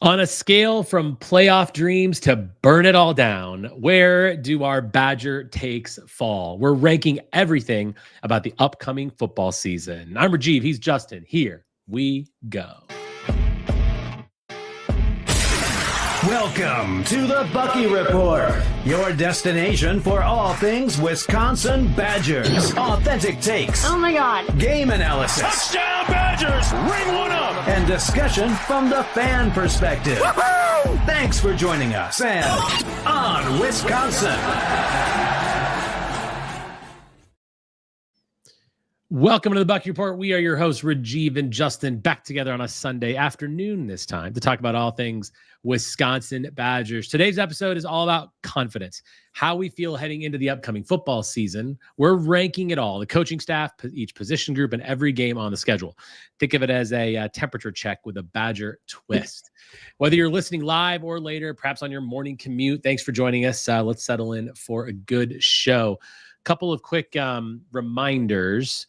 On a scale from playoff dreams to burn it all down, where do our Badger takes fall? We're ranking everything about the upcoming football season. I'm Rajeev. He's Justin. Here we go. Welcome to the Bucky Report, your destination for all things Wisconsin Badgers. Authentic takes. Oh my God. Game analysis. Touchdown Badgers! Ring one up! And discussion from the fan perspective. Woo-hoo! Thanks for joining us and on Wisconsin. Welcome to the Bucky Report. We are your hosts, Rajeev and Justin, back together on a Sunday afternoon this time to talk about all things Wisconsin Badgers. Today's episode is all about confidence, how we feel heading into the upcoming football season. We're ranking it all, the coaching staff, each position group, and every game on the schedule. Think of it as a temperature check with a Badger twist. Whether you're listening live or later, perhaps on your morning commute, thanks for joining us. Let's settle in for a good show. Couple of quick reminders.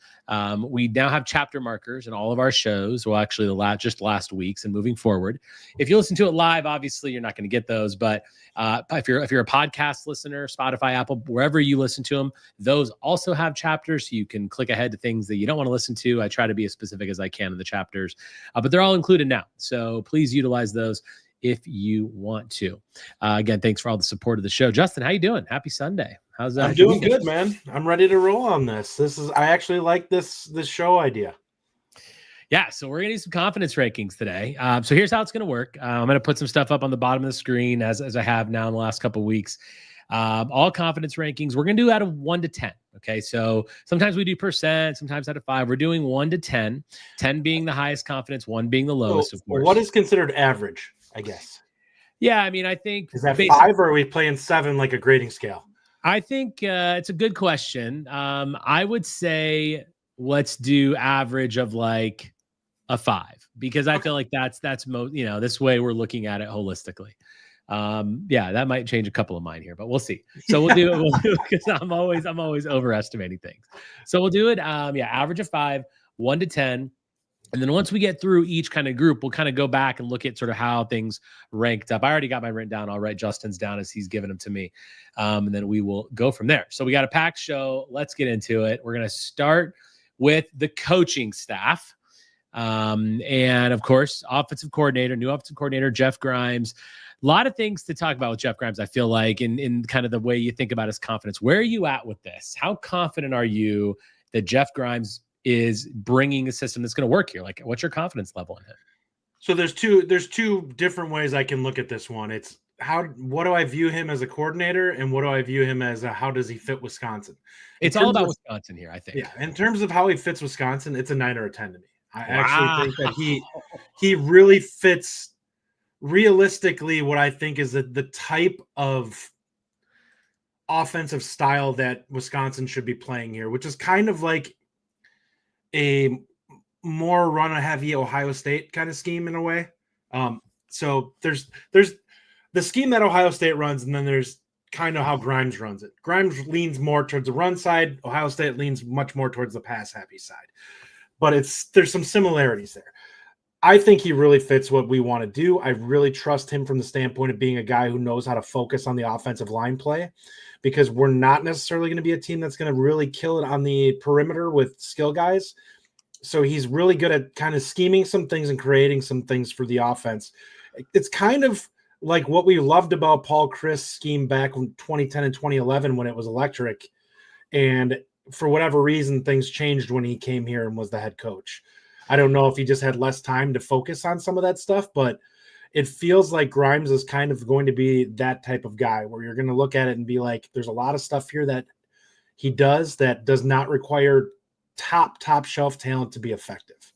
We now have chapter markers in all of our shows. Well, actually, just last week's and moving forward. If you listen to it live, obviously you're not going to get those. But if you're a podcast listener, Spotify, Apple, wherever you listen to them, those also have chapters. So you can click ahead to things that you don't want to listen to. I try to be as specific as I can in the chapters, but they're all included now. So please utilize those if you want to. Again, thanks for all the support of the show. Justin, how you doing? Happy Sunday. How's that? I'm doing good, man. I'm ready to roll on this. I actually like this show idea. Yeah, so we're gonna do some confidence rankings today. So here's how it's gonna work. I'm gonna put some stuff up on the bottom of the screen as I have now in the last couple of weeks. All confidence rankings. We're gonna do out of 1 to 10. Okay, so sometimes we do percent, sometimes out of 5. We're doing 1 to 10. 10 being the highest confidence, 1 being the lowest. Of course. What is considered average? I guess. Yeah, I mean, I think is that 5 or are we playing 7 like a grading scale? I think it's a good question. I would say let's do average of like a 5 because I feel like that's most, this way we're looking at it holistically. Yeah, that might change a couple of mine here, but we'll see. So we'll do it because I'm always overestimating things. So we'll do it. Average of 5, 1 to 10. And then once we get through each kind of group, we'll kind of go back and look at sort of how things ranked up. I already got mine written down. I'll write Justin's down as he's given them to me. And then we will go from there. So we got a packed show. Let's get into it. We're going to start with the coaching staff. And of course, new offensive coordinator, Jeff Grimes. A lot of things to talk about with Jeff Grimes, I feel like, in kind of the way you think about his confidence. Where are you at with this? How confident are you that Jeff Grimes is bringing a system that's going to work here? Like, what's your confidence level in it? So there's two different ways I can look at this one. It's what do I view him as a coordinator, and what do I view him as how does he fit Wisconsin? It's all about Wisconsin here, I think. Yeah, in terms of how he fits Wisconsin, it's a 9 or a 10 to me. I actually think that he really fits realistically what I think is the type of offensive style that Wisconsin should be playing here, which is kind of like a more run-heavy Ohio State kind of scheme in a way. So there's the scheme that Ohio State runs, and then there's kind of how Grimes runs it. Grimes leans more towards the run side. Ohio State leans much more towards the pass-happy side. But there's some similarities there. I think he really fits what we want to do. I really trust him from the standpoint of being a guy who knows how to focus on the offensive line play, because we're not necessarily going to be a team that's going to really kill it on the perimeter with skill guys. So he's really good at kind of scheming some things and creating some things for the offense. It's kind of like what we loved about Paul Chryst' scheme back in 2010 and 2011 when it was electric. And for whatever reason, things changed when he came here and was the head coach. I don't know if he just had less time to focus on some of that stuff, but it feels like Grimes is kind of going to be that type of guy where you're going to look at it and be like, there's a lot of stuff here that he does that does not require top shelf talent to be effective.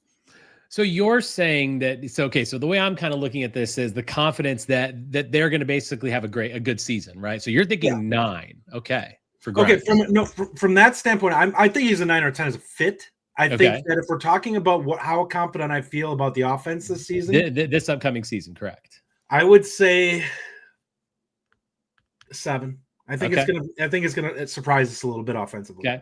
So you're saying that so the way I'm kind of looking at this is the confidence that they're going to basically have a good season, right? So you're thinking 9, okay? For Grimes. Okay, from that standpoint, I think he's a 9 or 10 as a fit. I think that if we're talking about how confident I feel about the offense this season, this upcoming season, correct? I would say 7. I think it's gonna surprise us a little bit offensively. Okay.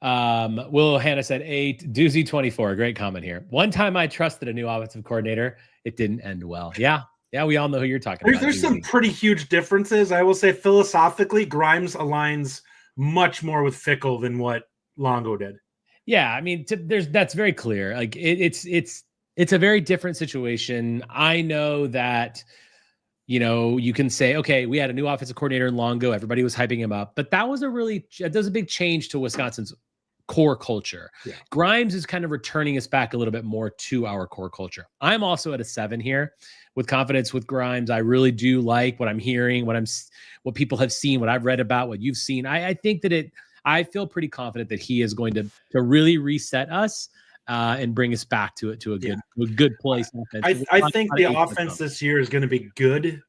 Will Hannah said 8. Doozy 24. Great comment here. One time I trusted a new offensive coordinator. It didn't end well. Yeah. Yeah, we all know who you're talking about. There's some pretty huge differences. I will say philosophically, Grimes aligns much more with Fickle than what Longo did. Yeah, I mean, that's very clear. Like it's a very different situation. I know that, you know, you can say, okay, we had a new offensive coordinator in Longo. Everybody was hyping him up, but that was a big change to Wisconsin's core culture. Yeah. Grimes is kind of returning us back a little bit more to our core culture. I'm also at a 7 here with confidence with Grimes. I really do like what I'm hearing, what people have seen, what I've read about, what you've seen. I think that I feel pretty confident that he is going to really reset us and bring us back to a good place. I think the offense this year is going to be good,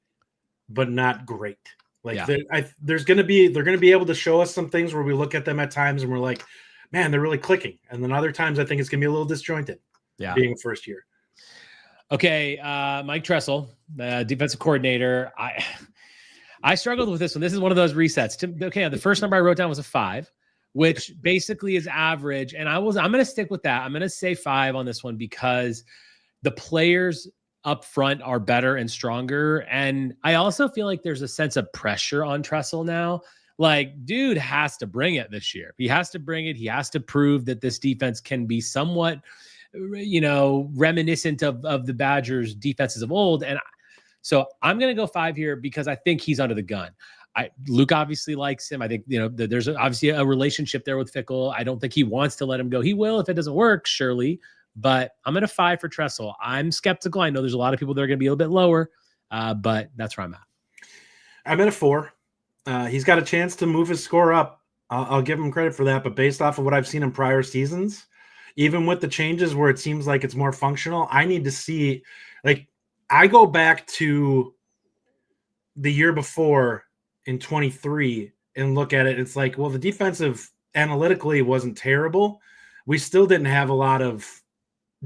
but not great. Like they're going to be able to show us some things where we look at them at times and we're like, man, they're really clicking. And then other times I think it's going to be a little disjointed. Yeah, being first year. Okay, Mike Tressel, defensive coordinator. I struggled with this one. This is one of those resets. The first number I wrote down was a 5, which basically is average. And I'm going to stick with that. I'm going to say 5 on this one because the players up front are better and stronger. And I also feel like there's a sense of pressure on Tressel now. Like, dude has to bring it this year. He has to bring it. He has to prove that this defense can be somewhat, you know, reminiscent of the Badgers defenses of old. And so I'm going to go 5 here because I think he's under the gun. Luke obviously likes him. I think, you know, there's obviously a relationship there with Fickle. I don't think he wants to let him go. He will if it doesn't work, surely. But I'm going to 5 for Tressel. I'm skeptical. I know there's a lot of people that are going to be a little bit lower, but that's where I'm at. I'm at a 4. He's got a chance to move his score up. I'll give him credit for that. But based off of what I've seen in prior seasons, even with the changes where it seems like it's more functional, I need to see, like, I go back to the year before in 23 and look at it. It's like, well, the defensive analytically wasn't terrible. We still didn't have a lot of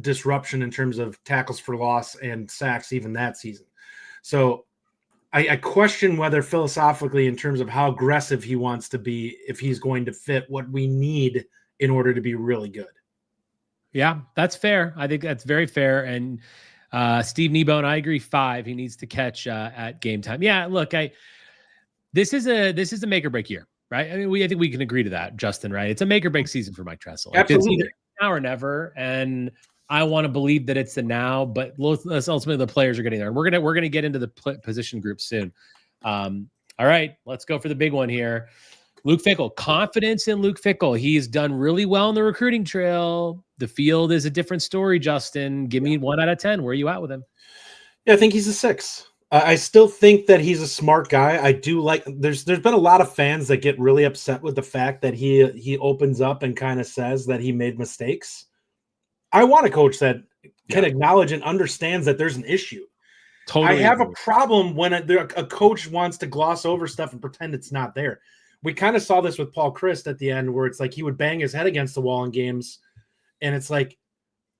disruption in terms of tackles for loss and sacks even that season. So I question whether philosophically in terms of how aggressive he wants to be, if he's going to fit what we need in order to be really good. Yeah, that's fair. I think that's very fair. And Steve Kneebone, I agree 5. He needs to catch at game time. Yeah, look, this is a make or break year, right? I mean, I think we can agree to that, Justin, right? It's a make or break season for Mike Tressel. Absolutely. It's either now or never. And I want to believe that it's the now, but ultimately the players are getting there. And we're gonna get into the position group soon. All right, let's go for the big one here. Luke Fickell, confidence in Luke Fickell. He's done really well on the recruiting trail. The field is a different story, Justin. Give me 1 out of 10. Where are you at with him? Yeah, I think he's a 6. I still think that he's a smart guy. I do like. There's been a lot of fans that get really upset with the fact that he opens up and kind of says that he made mistakes. I want a coach that can acknowledge and understands that there's an issue. Totally. I have a problem when a coach wants to gloss over stuff and pretend it's not there. We kind of saw this with Paul Christ at the end, where it's like he would bang his head against the wall in games, and it's like,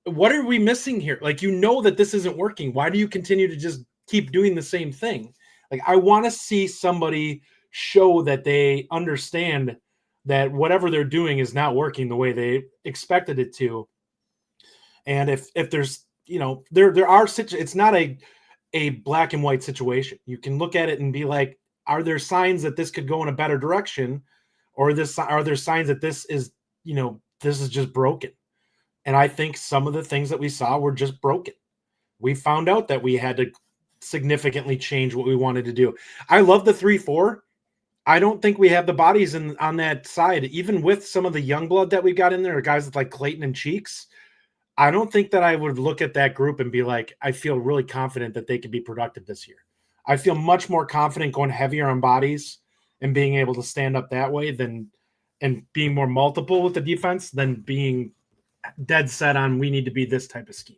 what are we missing here? Like, you know that this isn't working. Why do you continue to just keep doing the same thing? Like, I want to see somebody show that they understand that whatever they're doing is not working the way they expected it to. And if there's, you know, there are it's not a black and white situation. You can look at it and be like, are there signs that this could go in a better direction, or are there signs that this is, you know, this is just broken? And I think some of the things that we saw were just broken. We found out that we had to significantly change what we wanted to do. I love the 3-4. I don't think we have the bodies on that side, even with some of the young blood that we got in there, guys like Clayton and Cheeks. I don't think that I would look at that group and be like, I feel really confident that they could be productive this year. I feel much more confident going heavier on bodies and being able to stand up that way and being more multiple with the defense than being dead set on we need to be this type of scheme.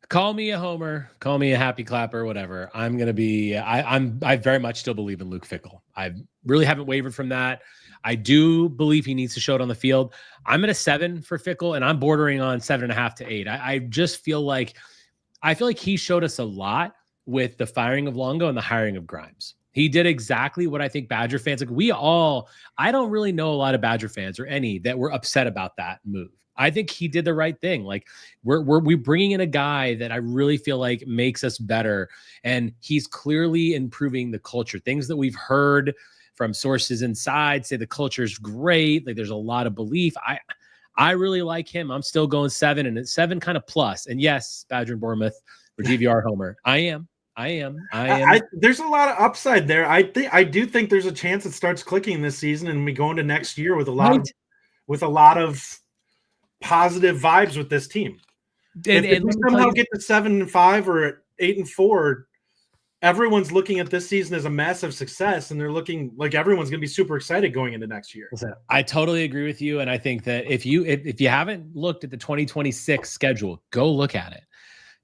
Call me a homer, call me a happy clapper, whatever. I'm going to be, I very much still believe in Luke Fickell. I really haven't wavered from that. I do believe he needs to show it on the field. I'm at a 7 for Fickell, and I'm bordering on 7.5 to 8. I just feel like he showed us a lot with the firing of Longo and the hiring of Grimes. He did exactly what I think Badger fans, like I don't really know a lot of Badger fans or any that were upset about that move. I think he did the right thing. Like we're bringing in a guy that I really feel like makes us better, and he's clearly improving the culture. Things that we've heard from sources inside say the culture is great. Like there's a lot of belief. I really like him. I'm still going 7, and it's 7 kind of plus. And yes, Badger and Bournemouth, Rajeev, you are homer. I am. There's a lot of upside there. I do think there's a chance it starts clicking this season, and we go into next year with a lot of positive vibes with this team. If we somehow get to 7-5 or 8-4, everyone's looking at this season as a massive success, and they're looking like everyone's going to be super excited going into next year. I totally agree with you, and I think that if you haven't looked at the 2026 schedule, go look at it,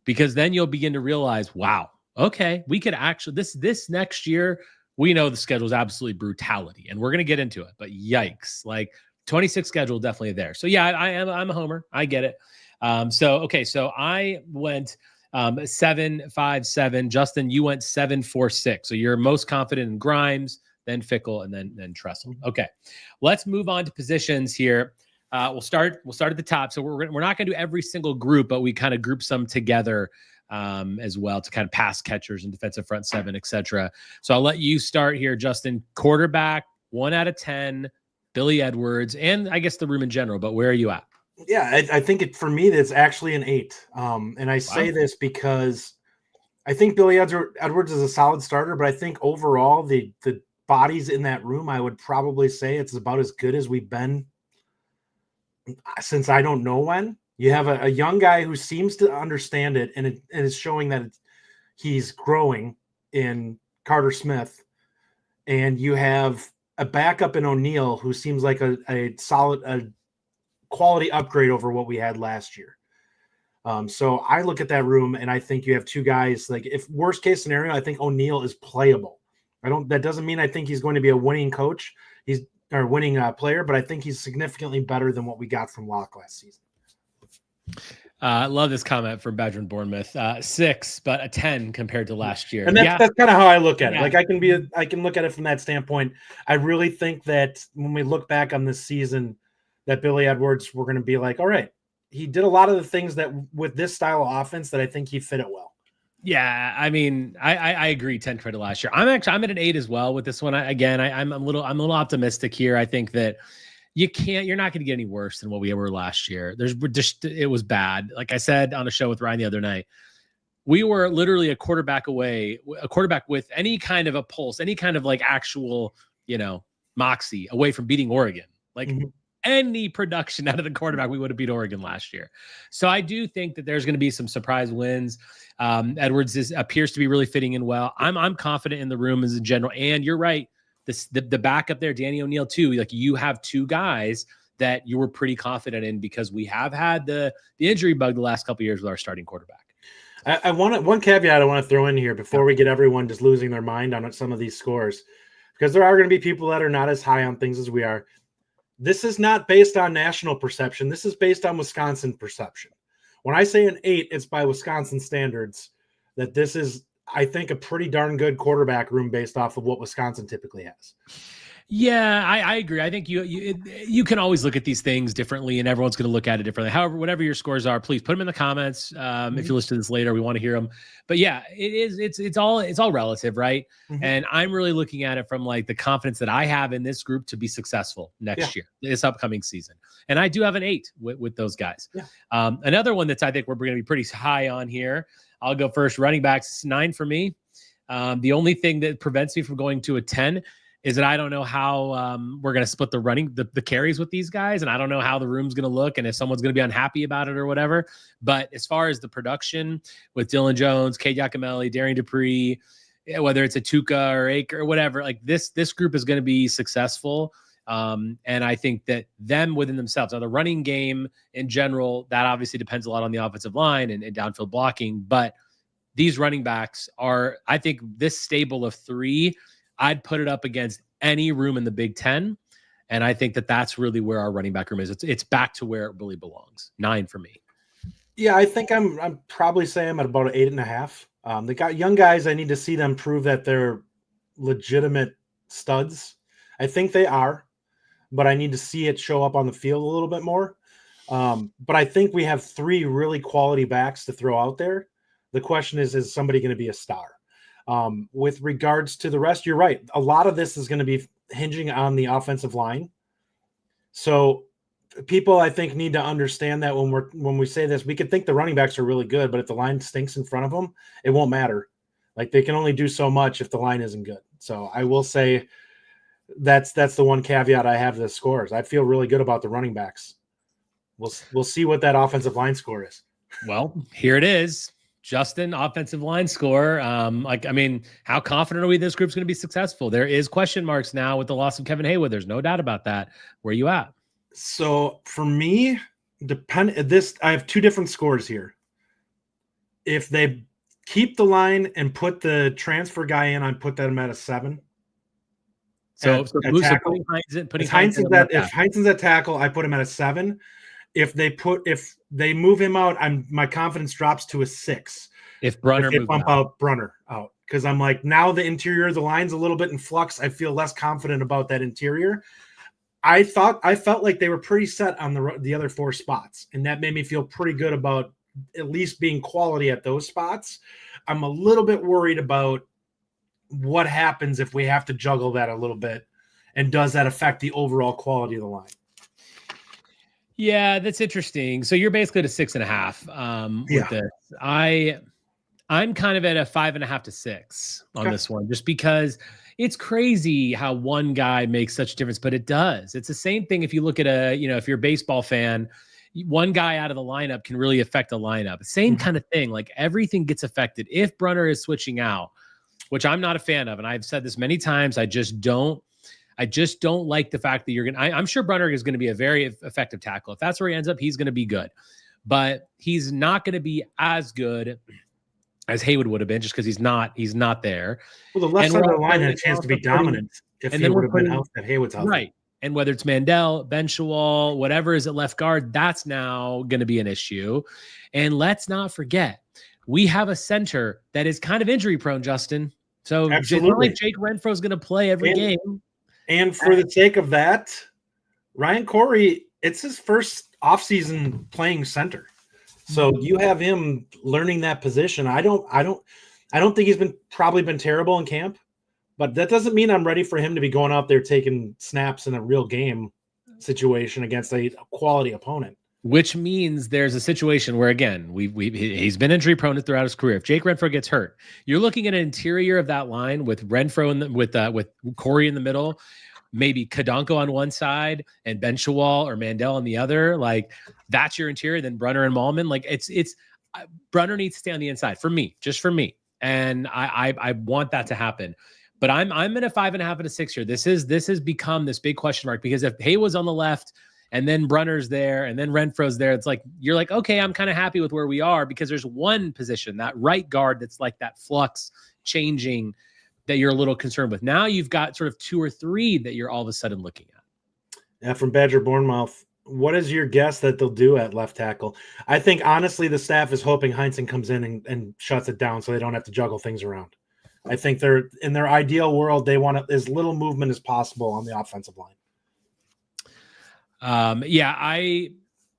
because then you'll begin to realize, wow, okay, we could actually this next year. We know the schedule is absolutely brutality, and we're going to get into it. But yikes, like 26 schedule definitely there. So yeah, I'm a homer. I get it. So I went 7-5-7. Justin, you went 7-4-6. So you're most confident in Grimes, then Fickle, and then Tressel. Okay, let's move on to positions here. We'll start at the top. So we're not going to do every single group, but we kind of group some together as well to kind of pass catchers and defensive front 7, etc. So I'll let you start here, Justin. Quarterback, 1 out of 10. Billy Edwards, and I guess the room in general. But where are you at? Yeah, I think for me, it's actually an 8. And I say this because I think Billy Edwards is a solid starter, but I think overall the bodies in that room, I would probably say it's about as good as we've been since I don't know when. You have a young guy who seems to understand it, and it is showing that he's growing in Carter Smith, and you have a backup in O'Neal who seems like a solid quality upgrade over what we had last year. So I look at that room and I think you have 2 guys, like if worst case scenario, I think O'Neal is playable. That doesn't mean I think he's going to be a winning coach. Or winning player, but I think he's significantly better than what we got from Locke last season. I love this comment from Badger and Bournemouth. 6, but a 10 compared to last year. And that's kind of how I look at it. Like I can look at it from that standpoint. I really think that when we look back on this season, that Billy Edwards, we're going to be like, all right, he did a lot of the things that with this style of offense that I think he fit it well. Yeah, I mean, I agree. 10 compared to last year. I'm at an 8 as well with this one. I'm a little optimistic here. I think that you're not going to get any worse than what we were last year. It was bad. Like I said on a show with Ryan the other night, we were literally a quarterback with any kind of a pulse, any kind of like actual, moxie away from beating Oregon. Like any production out of the quarterback, we would have beat Oregon last year. So I do think that there's going to be some surprise wins. Edwards appears to be really fitting in well. I'm confident in the room as a general. And you're right. The backup there, Danny O'Neal too. Like you have 2 guys that you were pretty confident in because we have had the injury bug the last couple of years with our starting quarterback. I want one caveat I want to throw in here before we get everyone just losing their mind on some of these scores, because there are going to be people that are not as high on things as we are. This is not based on national perception. This is based on Wisconsin perception. When I say an 8, it's by Wisconsin standards that this is, I think, a pretty darn good quarterback room based off of what Wisconsin typically has. Yeah, I agree. I think you can always look at these things differently, and everyone's going to look at it differently. However, whatever your scores are, please put them in the comments. If you listen to this later, we want to hear them. But yeah, it's all relative, right? And I'm really looking at it from like the confidence that I have in this group to be successful next year, this upcoming season. And I do have an 8 with those guys. Yeah. Another one that's I think we're going to be pretty high on here. I'll go first. Running backs, 9 for me. The only thing that prevents me from going to a 10 is that I don't know how we're going to split the carries with these guys. And I don't know how the room's going to look and if someone's going to be unhappy about it or whatever. But as far as the production with Dylan Jones, Cade Giacomelli, Darian Dupree, whether it's a Tuca or Aker or whatever, like this group is going to be successful. And I think that them within themselves, now the running game in general, that obviously depends a lot on the offensive line and downfield blocking. But these running backs are, I think this stable of 3, I'd put it up against any room in the Big Ten. And I think that that's really where our running back room is. It's back to where it really belongs. 9 for me. Yeah, I think I'm probably saying I'm at about an 8.5. They got young guys. I need to see them prove that they're legitimate studs. I think they are, but I need to see it show up on the field a little bit more. But I think we have 3 really quality backs to throw out there. The question is somebody going to be a star? With regards to the rest, you're right. A lot of this is going to be hinging on the offensive line. So people, I think, need to understand that when we say this, we could think the running backs are really good, but if the line stinks in front of them, it won't matter. Like, they can only do so much if the line isn't good. So I will say that's the one caveat I have to the scores. I feel really good about the running backs. We'll see what that offensive line score is. Well, here it is. Justin, offensive line score. How confident are we this group's going to be successful? There is question marks now with the loss of Kevin Haywood. There's no doubt about that. Where are you at? So for me, I have 2 different scores here. If they keep the line and put the transfer guy in, I put them at a 7. So putting if Heinzen's at tackle, I put him at a 7. If they move him out, my confidence drops to a 6. If they bump out Brunner out, because I'm like, now the interior of the line's a little bit in flux. I feel less confident about that interior. I felt like they were pretty set on the other 4 spots, and that made me feel pretty good about at least being quality at those spots. I'm a little bit worried about what happens if we have to juggle that a little bit, and does that affect the overall quality of the line? Yeah, that's interesting. So you're basically at a 6.5 with this. I'm kind of at a 5.5 to 6 on this one, just because it's crazy how one guy makes such a difference, but it does. It's the same thing if you look at if you're a baseball fan, one guy out of the lineup can really affect the lineup. Same kind of thing. Like, everything gets affected. If Brunner is switching out, which I'm not a fan of, and I've said this many times, I just don't like the fact that I'm sure Brunner is going to be a very effective tackle. If that's where he ends up, he's going to be good, but he's not going to be as good as Haywood would have been, just because he's not there. Well, the left side of the line had a chance to be dominant if he would have been out, that Haywood's out. Right. And whether it's Mandel, Benchwall, whatever is at left guard, that's now going to be an issue. And let's not forget, we have a center that is kind of injury prone, Justin. So it's not like Jake Renfro is going to play every game. And for the sake of that, Ryan Corey, it's his first offseason playing center. So you have him learning that position. I don't think he's probably been terrible in camp, but that doesn't mean I'm ready for him to be going out there taking snaps in a real game situation against a quality opponent. Which means there's a situation where, again, he's been injury prone throughout his career. If Jake Renfro gets hurt, you're looking at an interior of that line with Renfro with Corey in the middle, maybe Kadonko on one side and Benchwall or Mandel on the other. Like, that's your interior. Then Brunner and Malman. Like, it's Brunner needs to stay on the inside just for me. And I want that to happen. But I'm in a 5.5 and a 6 here. This has become this big question mark, because if Haywood's on the left and then Brunner's there and then Renfro's there, it's like, you're like, okay, I'm kind of happy with where we are, because there's one position, that right guard, that's like that flux changing, that you're a little concerned with. Now you've got sort of 2 or 3 that you're all of a sudden looking at. Yeah, from Badger Bournemouth, what is your guess that they'll do at left tackle? I think, honestly, the staff is hoping Heinzen comes in and shuts it down so they don't have to juggle things around. I think they're in their ideal world, they want as little movement as possible on the offensive line. I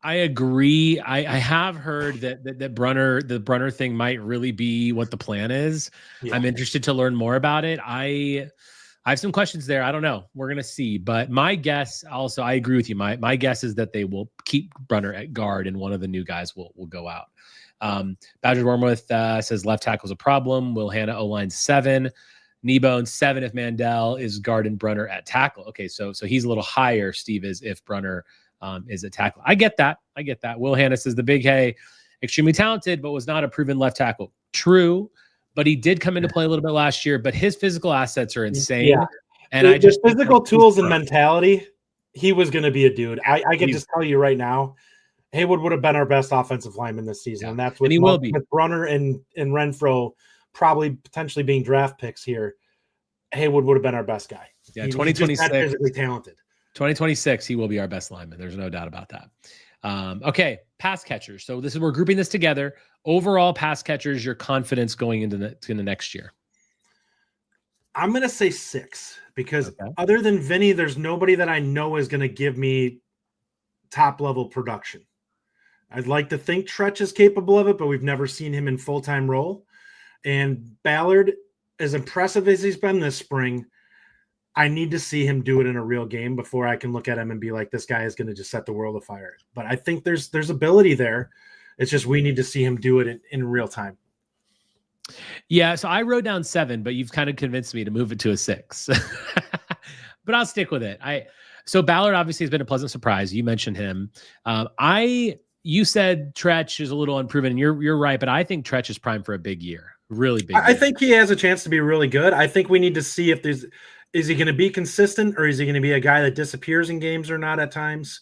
agree. I have heard that the Brunner thing might really be what the plan is. Yeah. I'm interested to learn more about it. I have some questions there. I don't know. We're going to see. But my guess also, I agree with you. My guess is that they will keep Brunner at guard and one of the new guys will go out. Badger Wormwood says left tackle is a problem. Will Hanna O-line 7. Kneebone 7 if Mandel is guard and Brunner at tackle. Okay, so he's a little higher, Steve, is if Brunner is a tackle. I get that. Will Hanna says the Big Hay, extremely talented, but was not a proven left tackle. True, but he did come into play a little bit last year, but his physical assets are insane. Yeah. And I just physical tools and mentality, he was going to be a dude. I can just tell you right now, Haywood would have been our best offensive lineman this season. Yeah. And that's what he will be. With Brunner and Renfro probably potentially being draft picks here, Haywood would have been our best guy. Yeah, 2026. Physically talented. 2026, he will be our best lineman. There's no doubt about that. Okay, pass catchers. So we're grouping this together. Overall pass catchers, your confidence going into the next year. I'm going to say 6 because other than Vinny, there's nobody that I know is going to give me top level production. I'd like to think Tretch is capable of it, but we've never seen him in full-time role. And Ballard, as impressive as he's been this spring, I need to see him do it in a real game before I can look at him and be like, this guy is going to just set the world afire. But I think there's ability there. It's just we need to see him do it in real time. Yeah, so I wrote down 7, but you've kind of convinced me to move it to a 6. But I'll stick with it. So Ballard obviously has been a pleasant surprise. You mentioned him. You said Tretch is a little unproven, and you're right, but I think Tretch is primed for a big year, really big. I think he has a chance to be really good. I think we need to see if is he going to be consistent, or is he going to be a guy that disappears in games or not at times?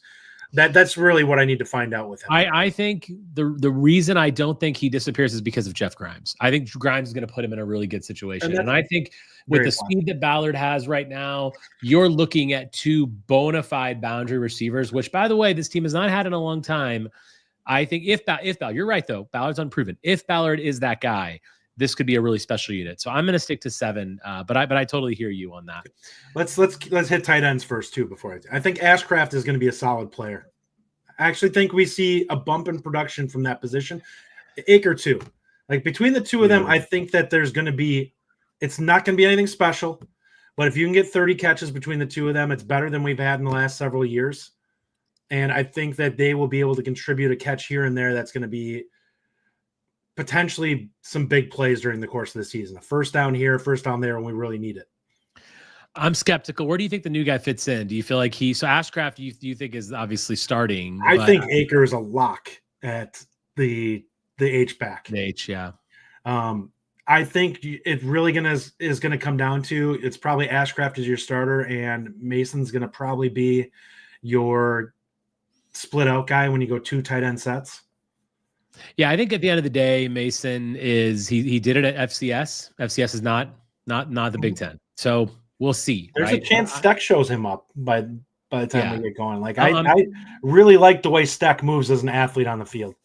That's really what I need to find out with him. I think the reason I don't think he disappears is because of Jeff Grimes. I think Grimes is going to put him in a really good situation. And I think with the speed that Ballard has right now, you're looking at 2 bona fide boundary receivers, which, by the way, this team has not had in a long time. I think if Ballard, you're right, though, Ballard's unproven. If Ballard is that guy, this could be a really special unit. So I'm going to stick to 7, but I totally hear you on that. Let's hit tight ends first too. I think Ashcraft is going to be a solid player. I actually think we see a bump in production from that position. Acre too, like between the two of them, I think that there's going to be. It's not going to be anything special, but if you can get 30 catches between the two of them, it's better than we've had in the last several years. And I think that they will be able to contribute a catch here and there. That's going to be potentially some big plays during the course of the season. A first down here, first down there, when we really need it. I'm skeptical. Where do you think the new guy fits in? Do you feel like so Ashcraft, you think is obviously starting? I think Acre is a lock at the H-back. The H, yeah. I think it really is gonna come down to, it's probably Ashcraft is your starter, and Mason's gonna probably be your split out guy when you go 2 tight end sets. Yeah, I think at the end of the day, Mason is he did it at FCS. FCS is not the Big Ten, so we'll see. There's a chance Steck shows him up by the time we get going. Like I really like the way Steck moves as an athlete on the field.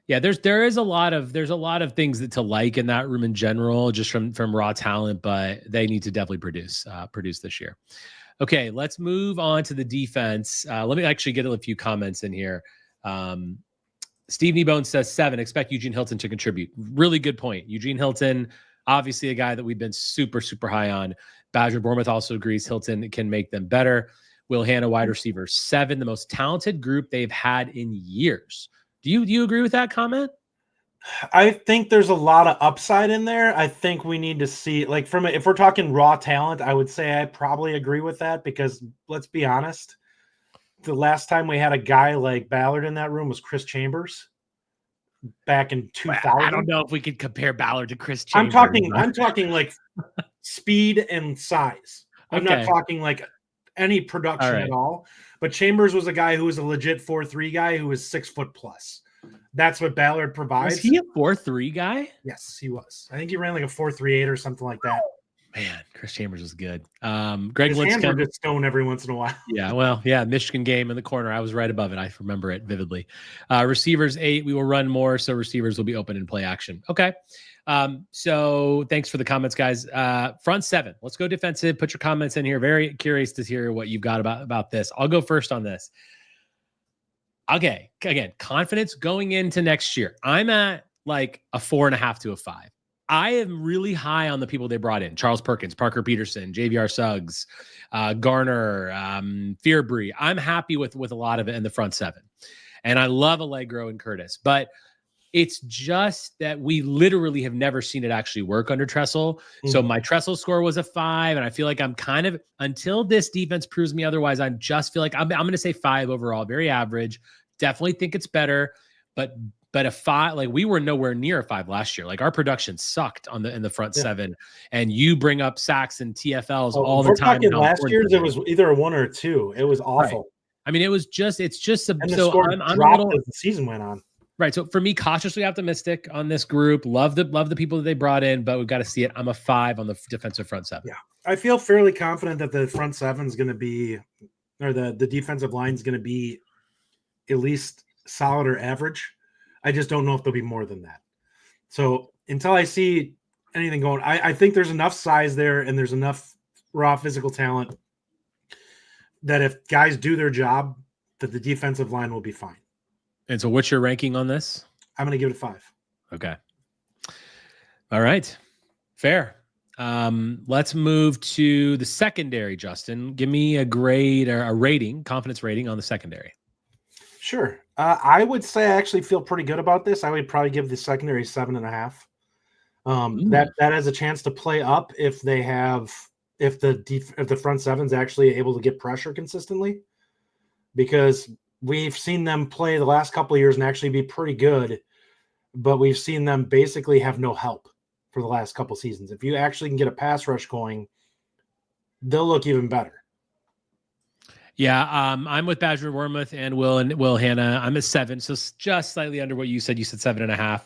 Yeah, there's a lot of things to like in that room in general, just from raw talent, but they need to definitely produce this year. Okay, let's move on to the defense. Let me actually get a few comments in here. Steve Kneebone says 7. Expect Eugene Hilton to contribute. Really good point. Eugene Hilton, obviously a guy that we've been super, super high on. Badger Bournemouth also agrees Hilton can make them better. Will Hanna, wide receiver 7, the most talented group they've had in years. Do you agree with that comment? I think there's a lot of upside in there. I think we need to see, like, if we're talking raw talent, I would say I probably agree with that, because let's be honest, the last time we had a guy like Ballard in that room was Chris Chambers back in 2000. I don't know if we could compare Ballard to Chris Chambers. I'm talking like speed and size. I'm not talking like any production at all. But Chambers was a guy who was a legit 4.3 guy who was 6 foot plus. That's what Ballard provides. Was he a 4.3 guy? Yes, he was. I think he ran like a 4.38 or something like that. Man, Chris Chambers was good. Greg His hands are just stone every once in a while. Yeah, well, yeah, Michigan game in the corner. I was right above it. I remember it vividly. Receivers 8. We will run more, so receivers will be open in play action. Okay. So thanks for the comments, guys. Front 7. Let's go defensive. Put your comments in here. Very curious to hear what you've got about this. I'll go first on this. Okay. Again, confidence going into next year. I'm at like a 4.5 to a 5. I am really high on the people they brought in. Charles Perkins, Parker Peterson, JVR Suggs, Garner, Fearbury. I'm happy with a lot of it in the front 7. And I love Allegro and Curtis. But it's just that we literally have never seen it actually work under Tressel. Mm-hmm. So my Tressel score was a 5. And I feel like I'm kind of, until this defense proves me otherwise, I just feel like I'm going to say 5 overall. Very average. Definitely think it's better. But a 5, like we were nowhere near a 5 last year. Like our production sucked in the front 7, and you bring up sacks and TFLs all the time. Last year there was either a 1 or a 2. It was awful. Right. I mean, it's just and the so score I'm dropped a little, as the season went on. Right. So for me, cautiously optimistic on this group. Love the people that they brought in, but we've got to see it. I'm a 5 on the defensive front 7. Yeah, I feel fairly confident that the front 7 is going to be, or the defensive line is going to be at least solid or average. I just don't know if there'll be more than that. So until I see anything going, I think there's enough size there and there's enough raw physical talent that if guys do their job, that the defensive line will be fine. And so what's your ranking on this? I'm going to give it a 5. Okay. All right. Fair. Let's move to the secondary, Justin. Give me a grade or a rating, confidence rating on the secondary. Sure. I would say I actually feel pretty good about this. I would probably give the secondary 7.5. That has a chance to play up if they have if the front seven's actually able to get pressure consistently, because we've seen them play the last couple of years and actually be pretty good, but we've seen them basically have no help for the last couple seasons. If you actually can get a pass rush going, they'll look even better. Yeah, I'm with Badger Wormuth and Will Hannah. I'm at 7, so just slightly under what you said. You said 7.5.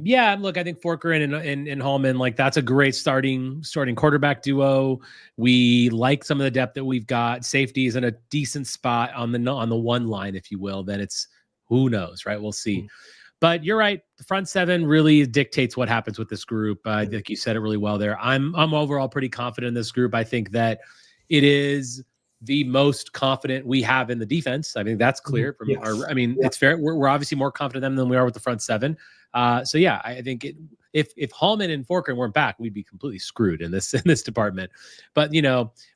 Yeah, look, I think Forker and Hallman, like that's a great starting quarterback duo. We like some of the depth that we've got. Safety is in a decent spot on the one line, if you will. Then it's who knows, right? We'll see. Mm-hmm. But you're right. The front seven really dictates what happens with this group. I think you said it really well there. I'm overall pretty confident in this group. I think that it is the most confident we have in the defense. I mean, that's clear from it's fair. We're obviously more confident than we are with the front seven. So yeah, I think if Hallman and Forker weren't back, we'd be completely screwed in this department. But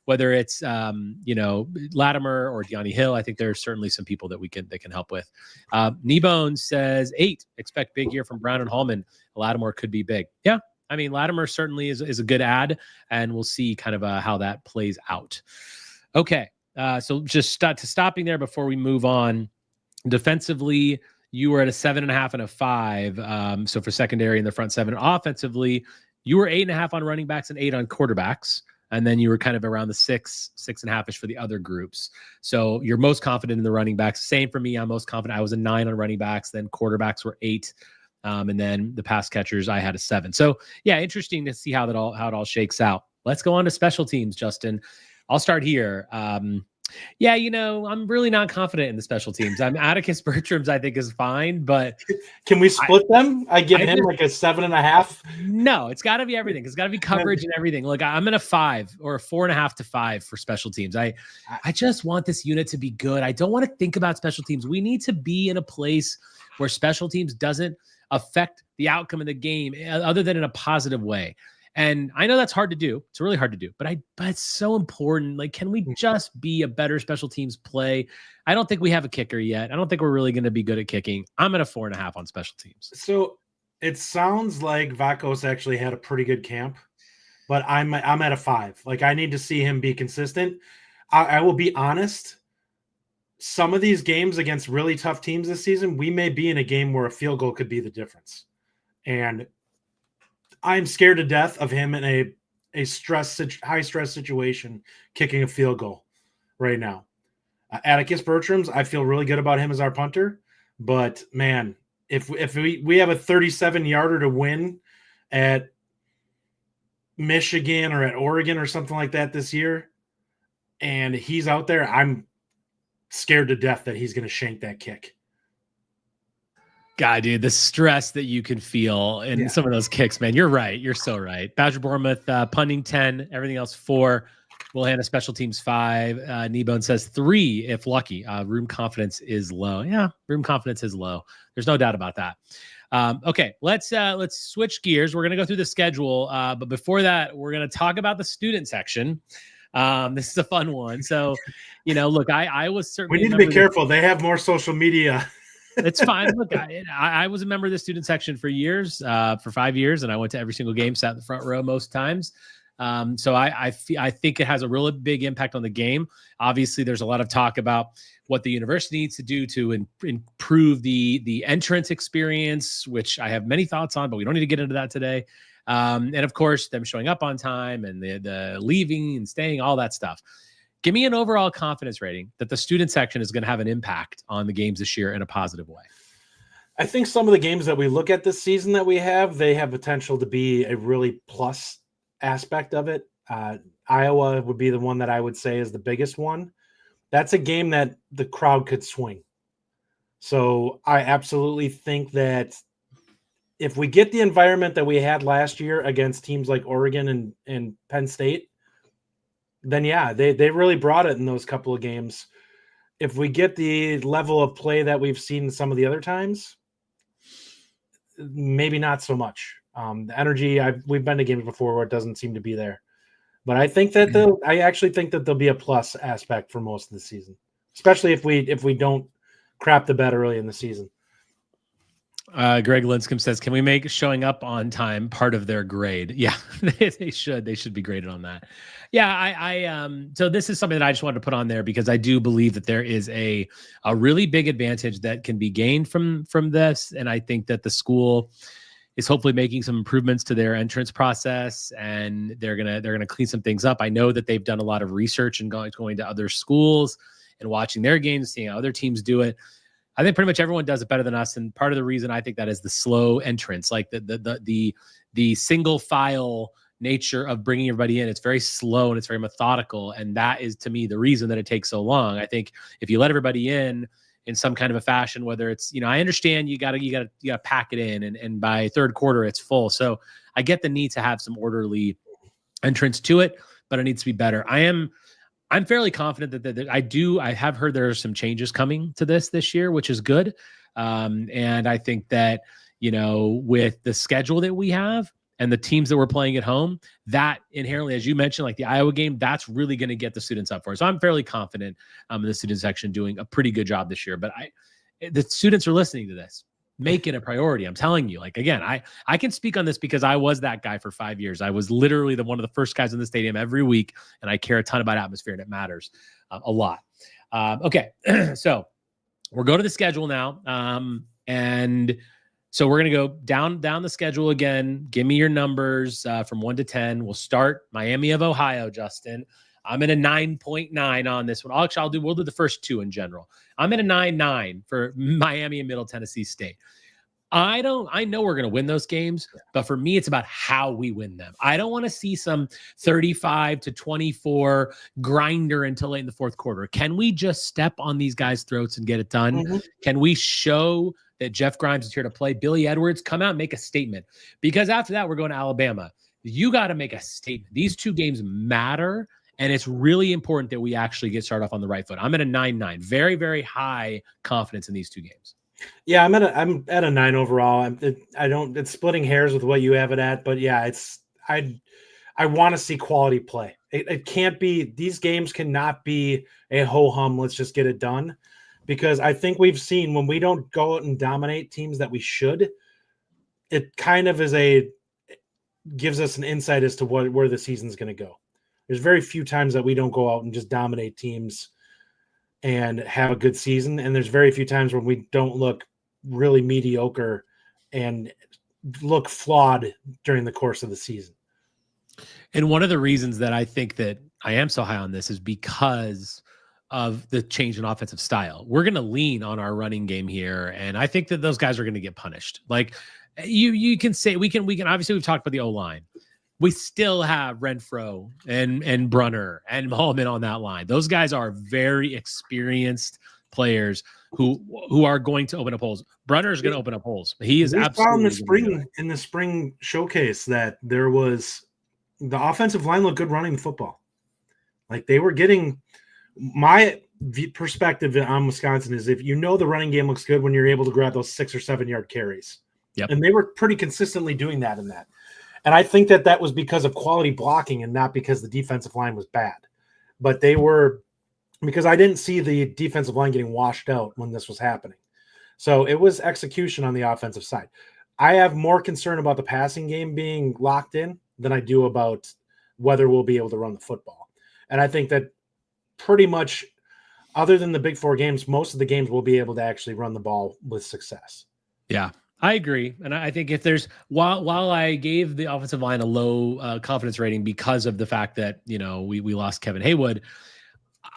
whether it's Latimer or Deani Hill, I think there's certainly some people that can help with. Kneebone says 8. Expect big year from Brown and Hallman. Lattimore could be big. Yeah, I mean Latimer certainly is a good add, and we'll see kind of how that plays out. Okay, so just stopping there before we move on. Defensively, you were at a 7.5 and a 5. So for secondary in the front seven. Offensively, you were 8.5 on running backs and 8 on quarterbacks. And then you were kind of around the 6.5-ish for the other groups. So you're most confident in the running backs. Same for me. I'm most confident. I was a 9 on running backs. Then quarterbacks were 8. And then the pass catchers, I had a 7. So yeah, interesting to see how it all shakes out. Let's go on to special teams, Justin. I'll start here. Yeah, I'm really not confident in the special teams. Atticus Bertram's, I think, is fine, but can we split them? I give him like a 7.5. No, it's got to be everything. It's got to be coverage and everything. Look, I'm in a 5 or a 4.5 to 5 for special teams. I just want this unit to be good. I don't want to think about special teams. We need to be in a place where special teams doesn't affect the outcome of the game, other than in a positive way. And I know that's hard to do. It's really hard to do, but it's so important. Like, can we just be a better special teams play? I don't think we have a kicker yet. I don't think we're really going to be good at kicking. I'm at a 4.5 on special teams. So it sounds like Vakos actually had a pretty good camp, but I'm at a 5. Like, I need to see him be consistent. I will be honest. Some of these games against really tough teams this season, we may be in a game where a field goal could be the difference. And I'm scared to death of him in a high stress situation, kicking a field goal right now. Atticus Bertram's, I feel really good about him as our punter, but man, if we have a 37-yarder to win at Michigan or at Oregon or something like that this year, and he's out there, I'm scared to death that he's going to shank that kick. God, dude, the stress that you can feel in some of those kicks, man. You're right. You're so right. Badger Bournemouth, punting 10, everything else 4. Will Hannah special teams 5. Kneebone says 3 if lucky. Room confidence is low. Yeah, room confidence is low. There's no doubt about that. Okay, let's switch gears. We're gonna go through the schedule, but before that, we're gonna talk about the student section. This is a fun one. So, look, I was certainly. We need to be careful. They have more social media. It's fine. Look, I was a member of the student section for years, for 5 years, and I went to every single game, sat in the front row most times. So I think it has a really big impact on the game. Obviously, there's a lot of talk about what the university needs to do to improve the entrance experience, which I have many thoughts on, but we don't need to get into that today. And of course, them showing up on time and the leaving and staying, all that stuff. Give me an overall confidence rating that the student section is going to have an impact on the games this year in a positive way. I think some of the games that we look at this season that we have, they have potential to be a really plus aspect of it. Iowa would be the one that I would say is the biggest one. That's a game that the crowd could swing. So I absolutely think that if we get the environment that we had last year against teams like Oregon and Penn State, then yeah, they really brought it in those couple of games. if we get the level of play that we've seen some of the other times, maybe not so much. The energy, we've been to games before where it doesn't seem to be there. But I think that I actually think that there'll be a plus aspect for most of the season, especially if we don't crap the bed early in the season. Greg Linscomb says, "Can we make showing up on time part of their grade?" Yeah, they should. They should be graded on that. Yeah, so this is something that I just wanted to put on there because I do believe that there is a really big advantage that can be gained from this, and I think that the school is hopefully making some improvements to their entrance process, and they're gonna clean some things up. I know that they've done a lot of research and going to other schools and watching their games, seeing how other teams do it. I think pretty much everyone does it better than us, and part of the reason I think that is the slow entrance, like the single file nature of bringing everybody in. It's very slow and it's very methodical, and that is to me the reason that it takes so long. I think if you let everybody in some kind of a fashion, whether it's, I understand you gotta pack it in, and by third quarter it's full. So I get the need to have some orderly entrance to it, but it needs to be better. I'm fairly confident that I have heard there are some changes coming to this year, which is good. And I think that, with the schedule that we have and the teams that we're playing at home, that inherently, as you mentioned, like the Iowa game, that's really going to get the students up for it. So I'm fairly confident in the student section doing a pretty good job this year. But the students are listening to this. Make it a priority. I'm telling you, like, again, I can speak on this because I was that guy for 5 years. I was literally one of the first guys in the stadium every week, and I care a ton about atmosphere, and it matters a lot. Okay, so we'll go to the schedule now, and so we're gonna go down the schedule again. Give me your numbers from 1 to 10. We'll start Miami of Ohio, Justin. I'm at a 9.9 on this one. Actually, we'll do the first two in general. I'm at a 9.9 for Miami and Middle Tennessee State. I know we're going to win those games, but for me, it's about how we win them. I don't want to see some 35-24 grinder until late in the fourth quarter. Can we just step on these guys' throats and get it done? Mm-hmm. Can we show that Jeff Grimes is here to play? Billy Edwards, come out and make a statement. Because after that, we're going to Alabama. You got to make a statement. These two games matter. And it's really important that we actually get started off on the right foot. I'm at a 9.9. Very, very high confidence in these two games. Yeah, I'm at a 9 overall. It's splitting hairs with what you have it at, but yeah, I want to see quality play. It can't be, these games cannot be a ho-hum, let's just get it done. Because I think we've seen when we don't go out and dominate teams that we should, it kind of gives us an insight as to where the season's going to go. There's very few times that we don't go out and just dominate teams and have a good season. And there's very few times when we don't look really mediocre and look flawed during the course of the season. And one of the reasons that I think that I am so high on this is because of the change in offensive style. We're going to lean on our running game here. And I think that those guys are going to get punished. Like you can say, we can, obviously we've talked about the O-line. We still have Renfro and Brunner and Hallman on that line. Those guys are very experienced players who are going to open up holes. Brunner is going to open up holes. He is absolutely in the spring showcase that there was the offensive line looked good running the football. Like they were getting my perspective on Wisconsin is if the running game looks good when you're able to grab those 6 or 7 yard carries. Yep. And they were pretty consistently doing that in that. And I think that was because of quality blocking and not because the defensive line was bad. But because I didn't see the defensive line getting washed out when this was happening. So it was execution on the offensive side. I have more concern about the passing game being locked in than I do about whether we'll be able to run the football. And I think that pretty much, other than the big 4 games, most of the games we'll be able to actually run the ball with success. Yeah. I agree. And I think if there's, while I gave the offensive line a low confidence rating because of the fact that, we lost Kevin Haywood,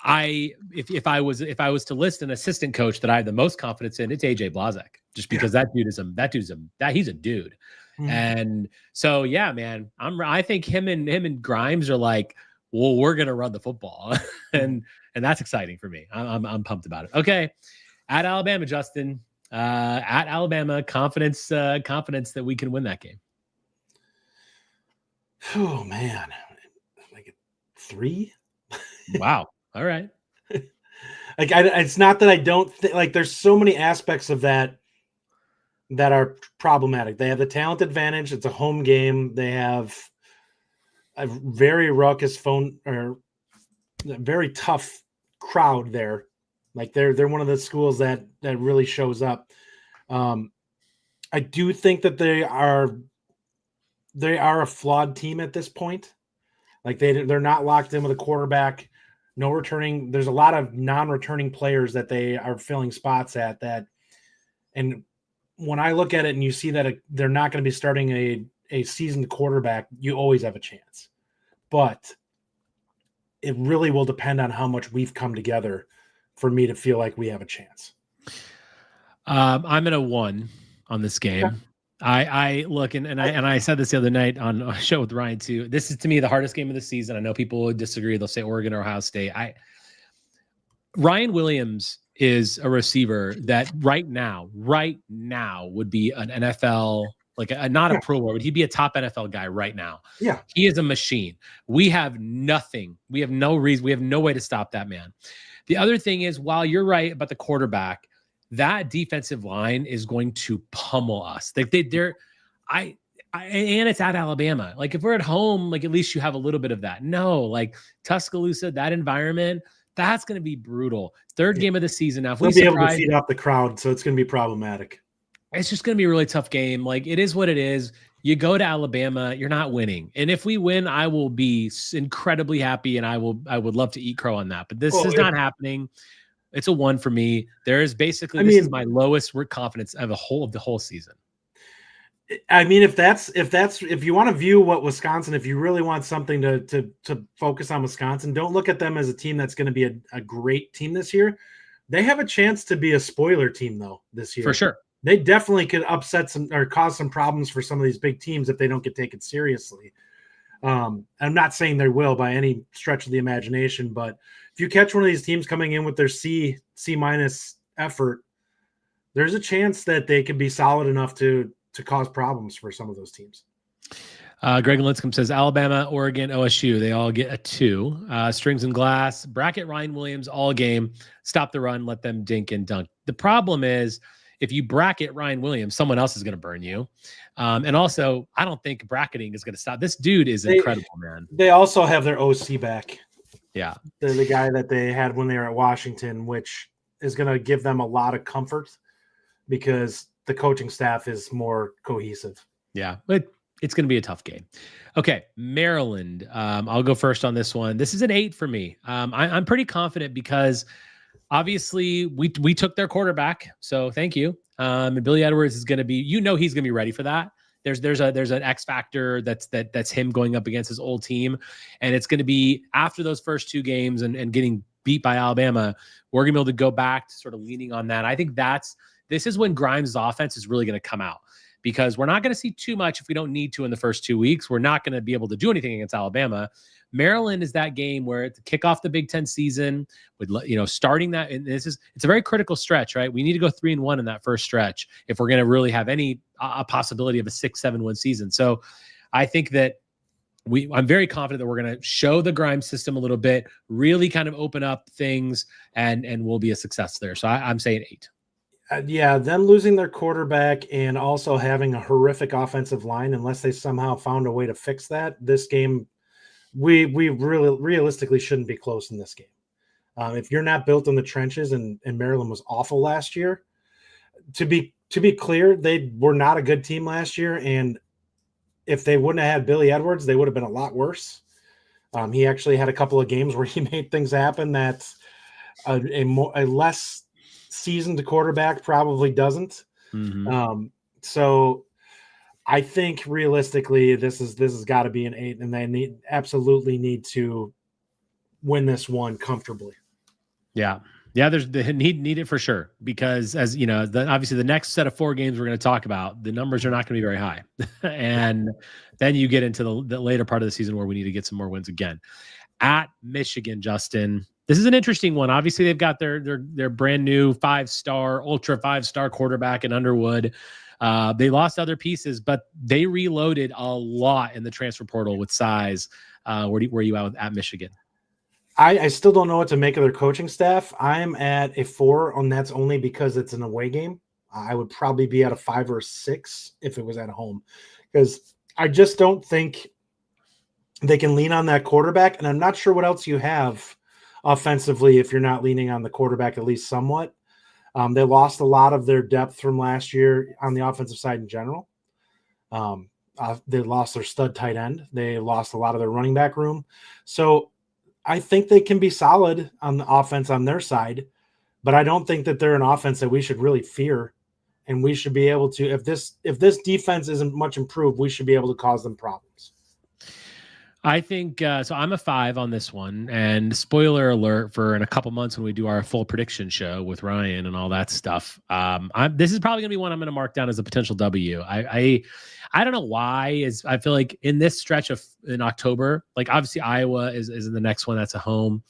if I was to list an assistant coach that I have the most confidence in, it's AJ Blazek, just because he's a dude. Mm-hmm. And so, yeah, man, I think him and Grimes are like, well, we're going to run the football and that's exciting for me. I'm pumped about it. Okay. At Alabama, Justin, at Alabama, confidence that we can win that game. Oh man, like 3. Wow. All right. Like, it's not that I don't think, like, there's so many aspects of that are problematic. They have the talent advantage. It's a home game. They have a very raucous very tough crowd there. Like, they're one of the schools that really shows up. I do think that they are a flawed team at this point. Like, they're not locked in with a quarterback. No returning. There's a lot of non-returning players that they are filling spots at that. And when I look at it and you see that they're not going to be starting a seasoned quarterback, you always have a chance. But it really will depend on how much we've come together for me to feel like we have a chance. I'm at a 1 on this game. Okay. I look and I said this the other night on a show with Ryan too. This is, to me, the hardest game of the season. I know people would disagree. They'll say Oregon or Ohio State. Ryan Williams is a receiver that right now would be an NFL, like not a Pro Bowl, but he'd be a top NFL guy right now. Yeah. He is a machine. We have nothing. We have no reason. We have no way to stop that man. The other thing is, while you're right about the quarterback, that defensive line is going to pummel us. And it's at Alabama. Like, if we're at home, like, at least you have a little bit of that. No, like Tuscaloosa, that environment, that's going to be brutal. Third game of the season. Now, if we'll be able to feed off the crowd, so it's going to be problematic. It's just going to be a really tough game. Like, it is what it is. You go to Alabama, you're not winning. And if we win, I will be incredibly happy, and I would love to eat crow on that. But this is not happening. It's a 1 for me. There is basically, this is my lowest confidence of the whole season. I mean, if you want to view what Wisconsin, if you really want something to focus on Wisconsin, don't look at them as a team that's going to be a great team this year. They have a chance to be a spoiler team though this year. For sure. They definitely could upset some or cause some problems for some of these big teams if they don't get taken seriously. I'm not saying they will by any stretch of the imagination, but if you catch one of these teams coming in with their C- effort, there's a chance that they could be solid enough to cause problems for some of those teams. Greg Linscomb says Alabama, Oregon, OSU, they all get a 2. Strings and glass, bracket Ryan Williams all game, stop the run, let them dink and dunk. The problem is, if you bracket Ryan Williams, someone else is going to burn you. And also, I don't think bracketing is going to stop. This dude is incredible, man. They also have their OC back. Yeah. The guy that they had when they were at Washington, which is going to give them a lot of comfort because the coaching staff is more cohesive. Yeah, but it's going to be a tough game. Okay, Maryland. I'll go first on this one. This is an 8 for me. I'm pretty confident because obviously we took their quarterback, so thank you. And Billy Edwards is going to be, he's going to be ready for that. There's an X factor that's him going up against his old team, and it's going to be after those first 2 games and getting beat by Alabama, we're going to be able to go back to sort of leaning on that. I think this is when Grimes' offense is really going to come out, because we're not going to see too much if we don't need to in the first 2 weeks. We're not going to be able to do anything against Alabama. Maryland is that game where to kick off the Big Ten season with, starting that. And it's a very critical stretch, right? We need to go 3-1 in that first stretch if we're going to really have any a possibility of a 6-7 win season. So I think that I'm very confident that we're going to show the Grimes system a little bit, really kind of open up things, and we'll be a success there. So I'm saying 8. Yeah, them losing their quarterback and also having a horrific offensive line, unless they somehow found a way to fix that, this game, we really realistically shouldn't be close in this game. If you're not built in the trenches, and Maryland was awful last year, to be clear, they were not a good team last year, and if they wouldn't have had Billy Edwards, they would have been a lot worse. He actually had a couple of games where he made things happen that a less seasoned quarterback probably doesn't. Mm-hmm. So I think realistically, this has got to be an 8, and they absolutely need to win this one comfortably. Yeah. There's the need it for sure, because as you know, obviously the next set of 4 games we're going to talk about, the numbers are not going to be very high, and then you get into the later part of the season where we need to get some more wins again. At Michigan, Justin, this is an interesting one. Obviously, they've got their brand new 5-star, ultra 5-star quarterback in Underwood. They lost other pieces, but they reloaded a lot in the transfer portal with size. Where are you at Michigan? I still don't know what to make of their coaching staff. I'm at a 4, and that's only because it's an away game. I would probably be at a 5 or a 6 if it was at home, because I just don't think they can lean on that quarterback, and I'm not sure what else you have offensively if you're not leaning on the quarterback at least somewhat. They lost a lot of their depth from last year on the offensive side in general. They lost their stud tight end. They lost a lot of their running back room. So I think they can be solid on the offense on their side, but I don't think that they're an offense that we should really fear. And we should be able to, if this defense isn't much improved, we should be able to cause them problems. I think so. I'm a 5 on this one, and spoiler alert for in a couple months when we do our full prediction show with Ryan and all that stuff. This is probably gonna be one I'm gonna mark down as a potential W. I don't know why. I feel like in this stretch in October, like obviously Iowa is in the next one. That's a home.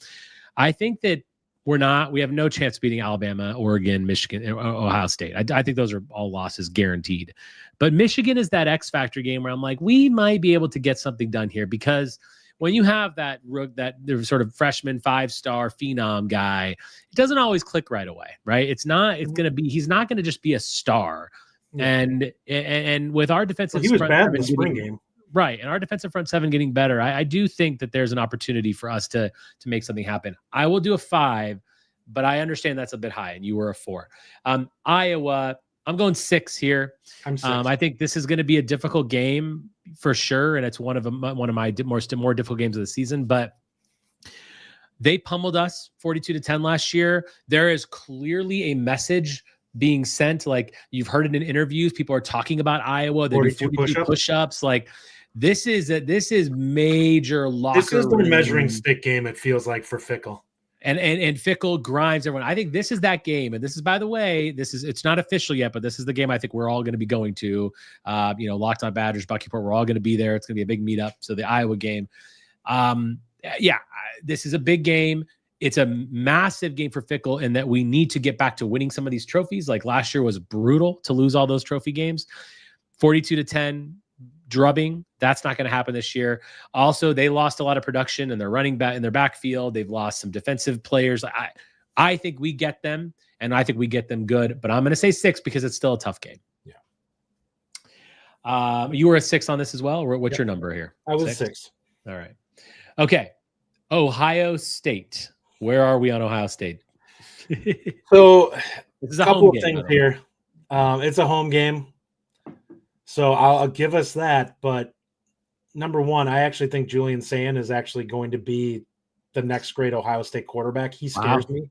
I think that we have no chance beating Alabama, Oregon, Michigan, Ohio State. I think those are all losses guaranteed. But Michigan is that X factor game where I'm like, we might be able to get something done here, because when you have that sort of freshman 5-star phenom guy, it doesn't always click right away, right? He's not going to just be a star. Yeah. And with our defensive, he was bad in the spring game. Right. And our defensive front 7 getting better, I do think that there's an opportunity for us to make something happen. I will do a 5, but I understand that's a bit high, and you were a 4. Iowa, I'm going 6 here. I'm 6. I think this is going to be a difficult game for sure, and it's one of my more difficult games of the season. But they pummeled us 42-10 last year. There is clearly a message being sent. Like, you've heard it in interviews. People are talking about Iowa. They do 42 push-ups. Like, this is major locker. This is the measuring stick game, it feels like, for Fickle. And Fickle grinds everyone. I think this is that game. And this is, by the way, it's not official yet, but this is the game I think we're all going to be going to. Locked On Badgers, Bucky Report, we're all going to be there. It's going to be a big meetup. So the Iowa game. This is a big game. It's a massive game for Fickle in that we need to get back to winning some of these trophies. Like last year was brutal to lose all those trophy games. 42-10 drubbing. That's not going to happen this year. Also, they lost a lot of production in their running back in their backfield. They've lost some defensive players. I think we get them, and I think we get them good. But I'm going to say 6 because it's still a tough game. Yeah. You were a 6 on this as well. Or what's your number here? I was 6. All right. Okay. Ohio State. Where are we on Ohio State? So this is a couple of things here. It's a home game. So I'll give us that. But number one, I actually think Julian Sand is actually going to be the next great Ohio State quarterback. He scares me.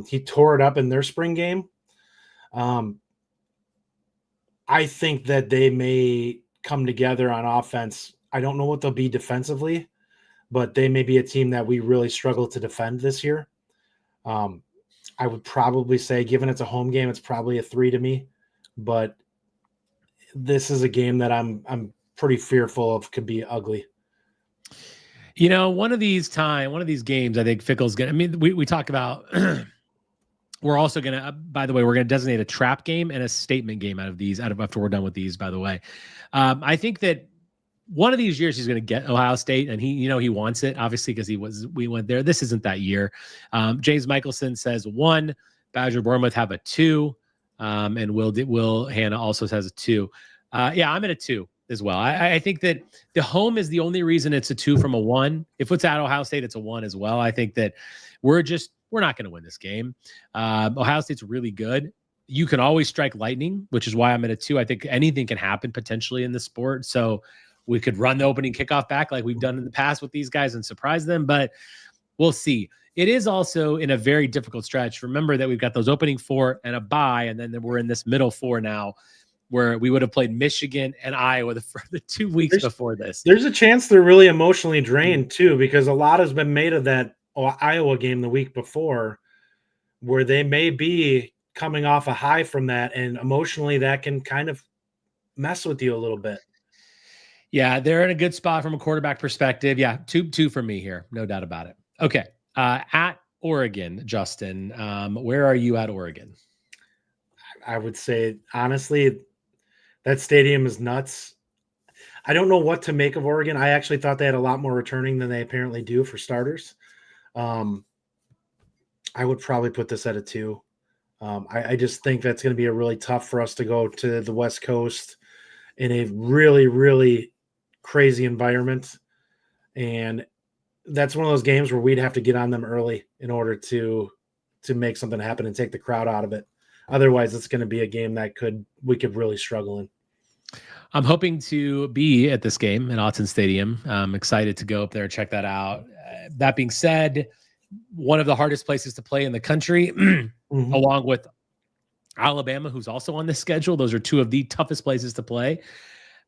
He tore it up in their spring game. I think that they may come together on offense. I don't know what they'll be defensively, but they may be a team that we really struggle to defend this year. I would probably say, given it's a home game, it's probably a 3 to me. But this is a game that I'm pretty fearful of could be ugly. One of these games, I think Fickle's going to, I mean, we talk about, we're also going to, by the way, we're going to designate a trap game and a statement game after we're done with these, by the way. I think that one of these years he's going to get Ohio State, and he wants it, obviously, because we went there. This isn't that year. James Michelson says 1, Badger Bournemouth have a 2. And Will Hannah also has a 2. I'm at a 2 as well. I think that the home is the only reason it's a 2 from a 1. If it's at Ohio State, it's a 1 as well. I think that we're not going to win this game. Ohio State's really good. You can always strike lightning, which is why I'm at a 2. I think anything can happen potentially in the sport. So we could run the opening kickoff back like we've done in the past with these guys and surprise them, but we'll see. It is also in a very difficult stretch. Remember that we've got those opening 4 and a bye, and then we're in this middle 4 now, where we would have played Michigan and Iowa the 2 weeks before this. There's a chance they're really emotionally drained too, because a lot has been made of that Iowa game the week before, where they may be coming off a high from that, and emotionally that can kind of mess with you a little bit. Yeah, they're in a good spot from a quarterback perspective. Yeah, 2 for me here, no doubt about it. Okay. At Oregon, Justin, where are you at Oregon? I would say, honestly, that stadium is nuts. I don't know what to make of Oregon. I actually thought they had a lot more returning than they apparently do, for starters. I would probably put this at a 2. I just think that's going to be a really tough for us to go to the West Coast in a really, really crazy environment. And that's one of those games where we'd have to get on them early in order to make something happen and take the crowd out of it. Otherwise, it's going to be a game that we could really struggle in. I'm hoping to be at this game at Autzen Stadium. I'm excited to go up there and check that out. That being said, one of the hardest places to play in the country, along with Alabama, who's also on the schedule. Those are two of the toughest places to play.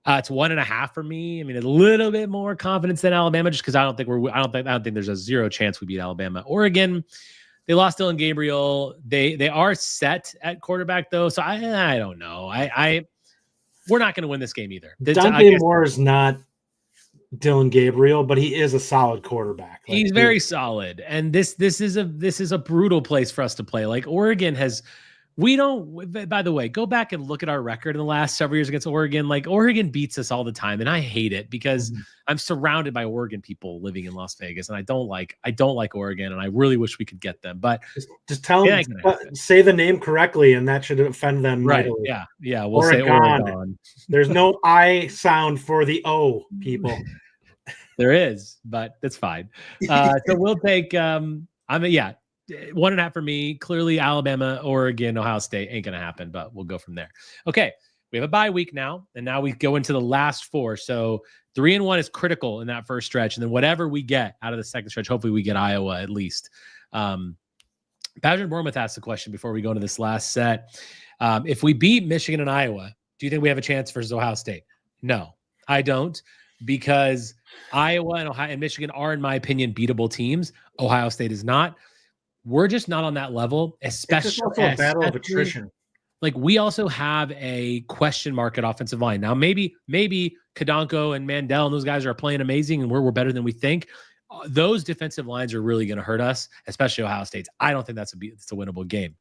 It's 1.5 for me. I mean, a little bit more confidence than Alabama, just because I don't think there's a 0 chance we beat Alabama. Oregon, they lost Dylan Gabriel. They are set at quarterback though, so I don't know. We're not going to win this game either. Dante Moore is not Dylan Gabriel, but he is a solid quarterback. He's very solid, and this is a brutal place for us to play. Like Oregon has. We don't, by the way, go back and look at our record in the last several years against Oregon. Like Oregon beats us all the time. And I hate it because I'm surrounded by Oregon people living in Las Vegas. And I don't like Oregon. And I really wish we could get them, but just tell them, say the name correctly. And that should offend them. Right. Mightily. Yeah. We'll say Oregon. There's no I sound for the O, people. There is, but that's fine. So we'll take, 1.5 for me. Clearly, Alabama, Oregon, Ohio State ain't going to happen, but we'll go from there. Okay, we have a bye week now, and now we go into the last 4. So 3-1 is critical in that first stretch, and then whatever we get out of the second stretch, hopefully we get Iowa at least. Badger and Bournemouth asked the question before we go into this last set. If we beat Michigan and Iowa, do you think we have a chance versus Ohio State? No, I don't, because Iowa and Ohio and Michigan are, in my opinion, beatable teams. Ohio State is not. We're just not on that level, especially a battle of attrition. Like we also have a question mark at offensive line. Now, maybe Kadonko and Mandel and those guys are playing amazing and we're better than we think. Those defensive lines are really going to hurt us, especially Ohio State's. I don't think that's a winnable game.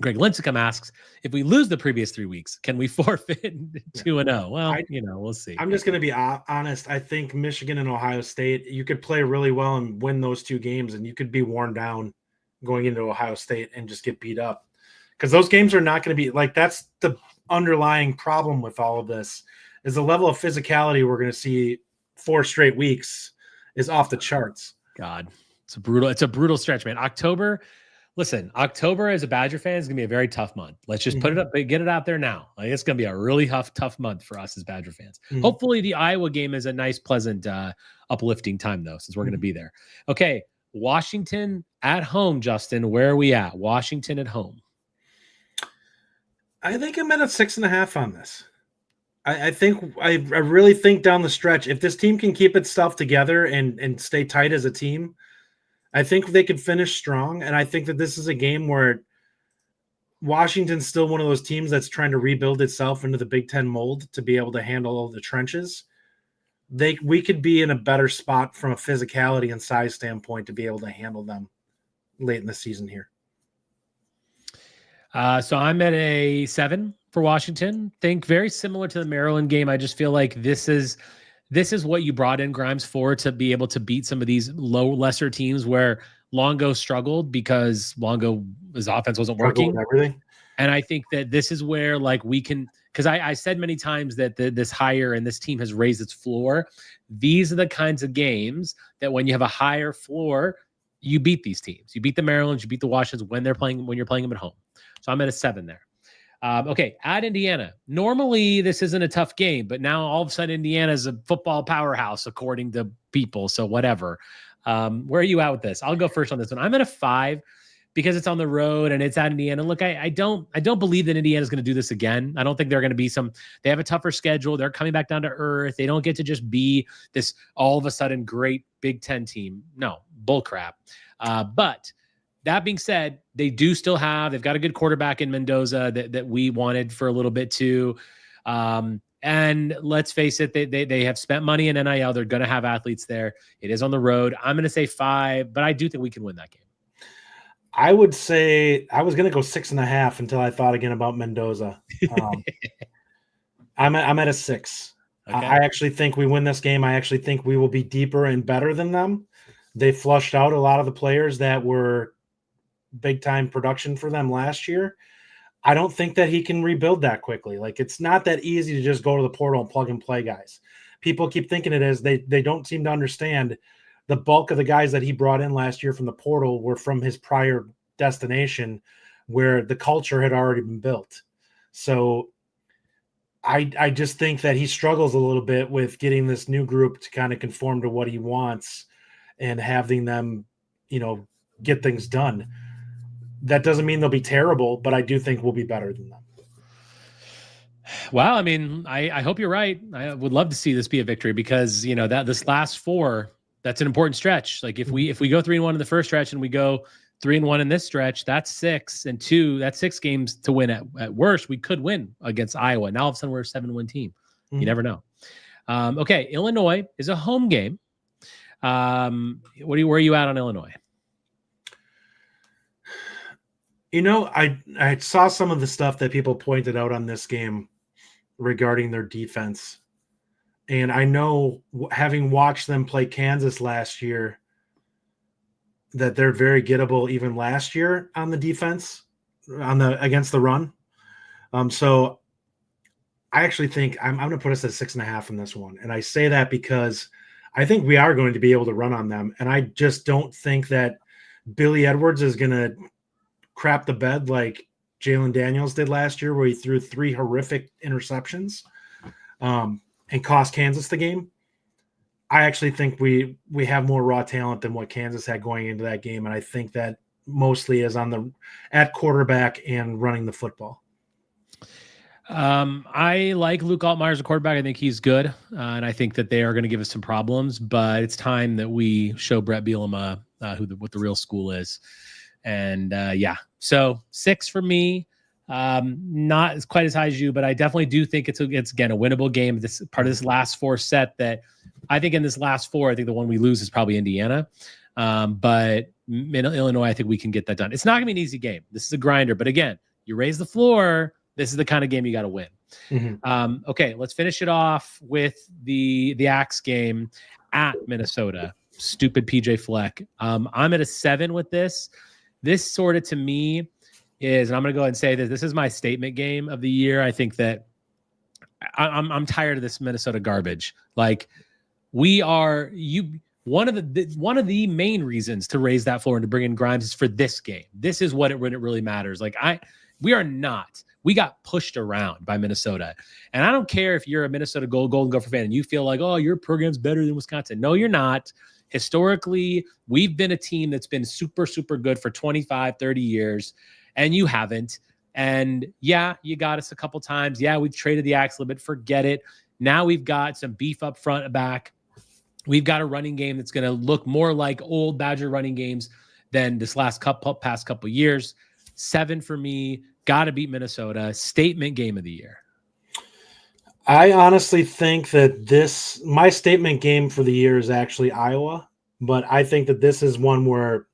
Greg Lincecum asks, if we lose the previous 3 weeks, can we forfeit 2-0? Well, we'll see. I'm just going to be honest. I think Michigan and Ohio State, you could play really well and win those 2 games, and you could be worn down going into Ohio State and just get beat up, because those games are not going to be like, that's the underlying problem with all of this, is the level of physicality we're going to see 4 straight weeks is off the charts. God, it's a brutal stretch, man. October as a Badger fan is going to be a very tough month. Let's just put it up, get it out there now. Like, it's going to be a really tough month for us as Badger fans. Hopefully the Iowa game is a nice, pleasant, uplifting time though, since we're going to be there. Okay. Washington at home, Justin. Where are we at? Washington at home. I think I'm at a 6.5 on this. I really think down the stretch, if this team can keep itself together and stay tight as a team, I think they could finish strong. And I think that this is a game where Washington's still one of those teams that's trying to rebuild itself into the Big Ten mold to be able to handle all the trenches. We could be in a better spot from a physicality and size standpoint to be able to handle them late in the season here. So I'm at a 7 for Washington. Think very similar to the Maryland game. I just feel like this is what you brought in Grimes for, to be able to beat some of these lesser teams where Longo struggled because his offense wasn't working. Everything. And I think that this is where we can, because I said many times that this higher and this team has raised its floor. These are the kinds of games that when you have a higher floor, you beat these teams. You beat the Marylands, you beat the Washingtons when you're playing them at home. So I'm at a 7 there. Okay, at Indiana. Normally, this isn't a tough game, but now all of a sudden Indiana is a football powerhouse according to people. So whatever. Where are you at with this? I'll go first on this one. I'm at a 5. Because it's on the road and it's at Indiana. Look, I don't believe that Indiana is going to do this again. I don't think they're going to be they have a tougher schedule. They're coming back down to earth. They don't get to just be this all of a sudden great Big Ten team. No, bull crap. But that being said, they've got a good quarterback in Mendoza that we wanted for a little bit too. And let's face it, they have spent money in NIL. They're going to have athletes there. It is on the road. I'm going to say 5, but I do think we can win that game. I would say I was going to go 6.5 until I thought again about Mendoza. I'm at a 6. Okay. I actually think we win this game. I actually think we will be deeper and better than them. They flushed out a lot of the players that were big time production for them last year. I don't think that he can rebuild that quickly. Like, it's not that easy to just go to the portal and plug and play guys. People keep thinking it is. They don't seem to understand the bulk of the guys that he brought in last year from the portal were from his prior destination where the culture had already been built. So I just think that he struggles a little bit with getting this new group to kind of conform to what he wants and having them, get things done. That doesn't mean they'll be terrible, but I do think we'll be better than them. Well, I mean, I hope you're right. I would love to see this be a victory because, that this last 4, that's an important stretch. Like if we go 3-1 in the first stretch and we go 3-1 in this stretch, that's 6 and 2. That's 6 games to win. At worst, we could win against Iowa. Now all of a sudden we're a 7-win team. Mm-hmm. You never know. Okay, Illinois is a home game. Where are you at on Illinois? I saw some of the stuff that people pointed out on this game regarding their defense. And I know, having watched them play Kansas last year, that they're very gettable even last year on the defense, against the run. So I actually think I'm going to put us at 6.5 in this one. And I say that because I think we are going to be able to run on them. And I just don't think that Billy Edwards is going to crap the bed like Jalen Daniels did last year, where he threw 3 horrific interceptions and cost Kansas the game. I actually think we have more raw talent than what Kansas had going into that game, and I think that mostly is at quarterback and running the football. I like Luke Altmaier as a quarterback. I think he's good, and I think that they are going to give us some problems. But it's time that we show Brett Bielema what the real school is. And so 6 for me. Not as quite as high as you, but I definitely do think it's again a winnable game. This part of this last 4 set that I think in this last 4, I think the one we lose is probably Indiana. But in Illinois, I think we can get that done. It's not gonna be an easy game. This is a grinder, but again, you raise the floor. This is the kind of game you got to win. Mm-hmm. Okay, let's finish it off with the Axe game at Minnesota. Stupid PJ Fleck. I'm at a 7 with this. This sort of, to me, is, and I'm going to go ahead and say that this is my statement game of the year. I think that I'm tired of this Minnesota garbage. Like, one of the main reasons to raise that floor and to bring in Grimes is for this game. This is when it really matters. Like, we got pushed around by Minnesota. And I don't care if you're a Minnesota Golden Gopher fan and you feel like, oh, your program's better than Wisconsin. No, you're not. Historically, we've been a team that's been super, super good for 25, 30 years, and you haven't. And yeah, you got us a couple times. Yeah, we've traded the Axe a little bit. Forget it. Now we've got some beef up front and back. We've got a running game that's going to look more like old Badger running games than this past couple years. 7 for me. Got to beat Minnesota. Statement game of the year. I honestly think that my statement game for the year is actually Iowa, but I think that this is one where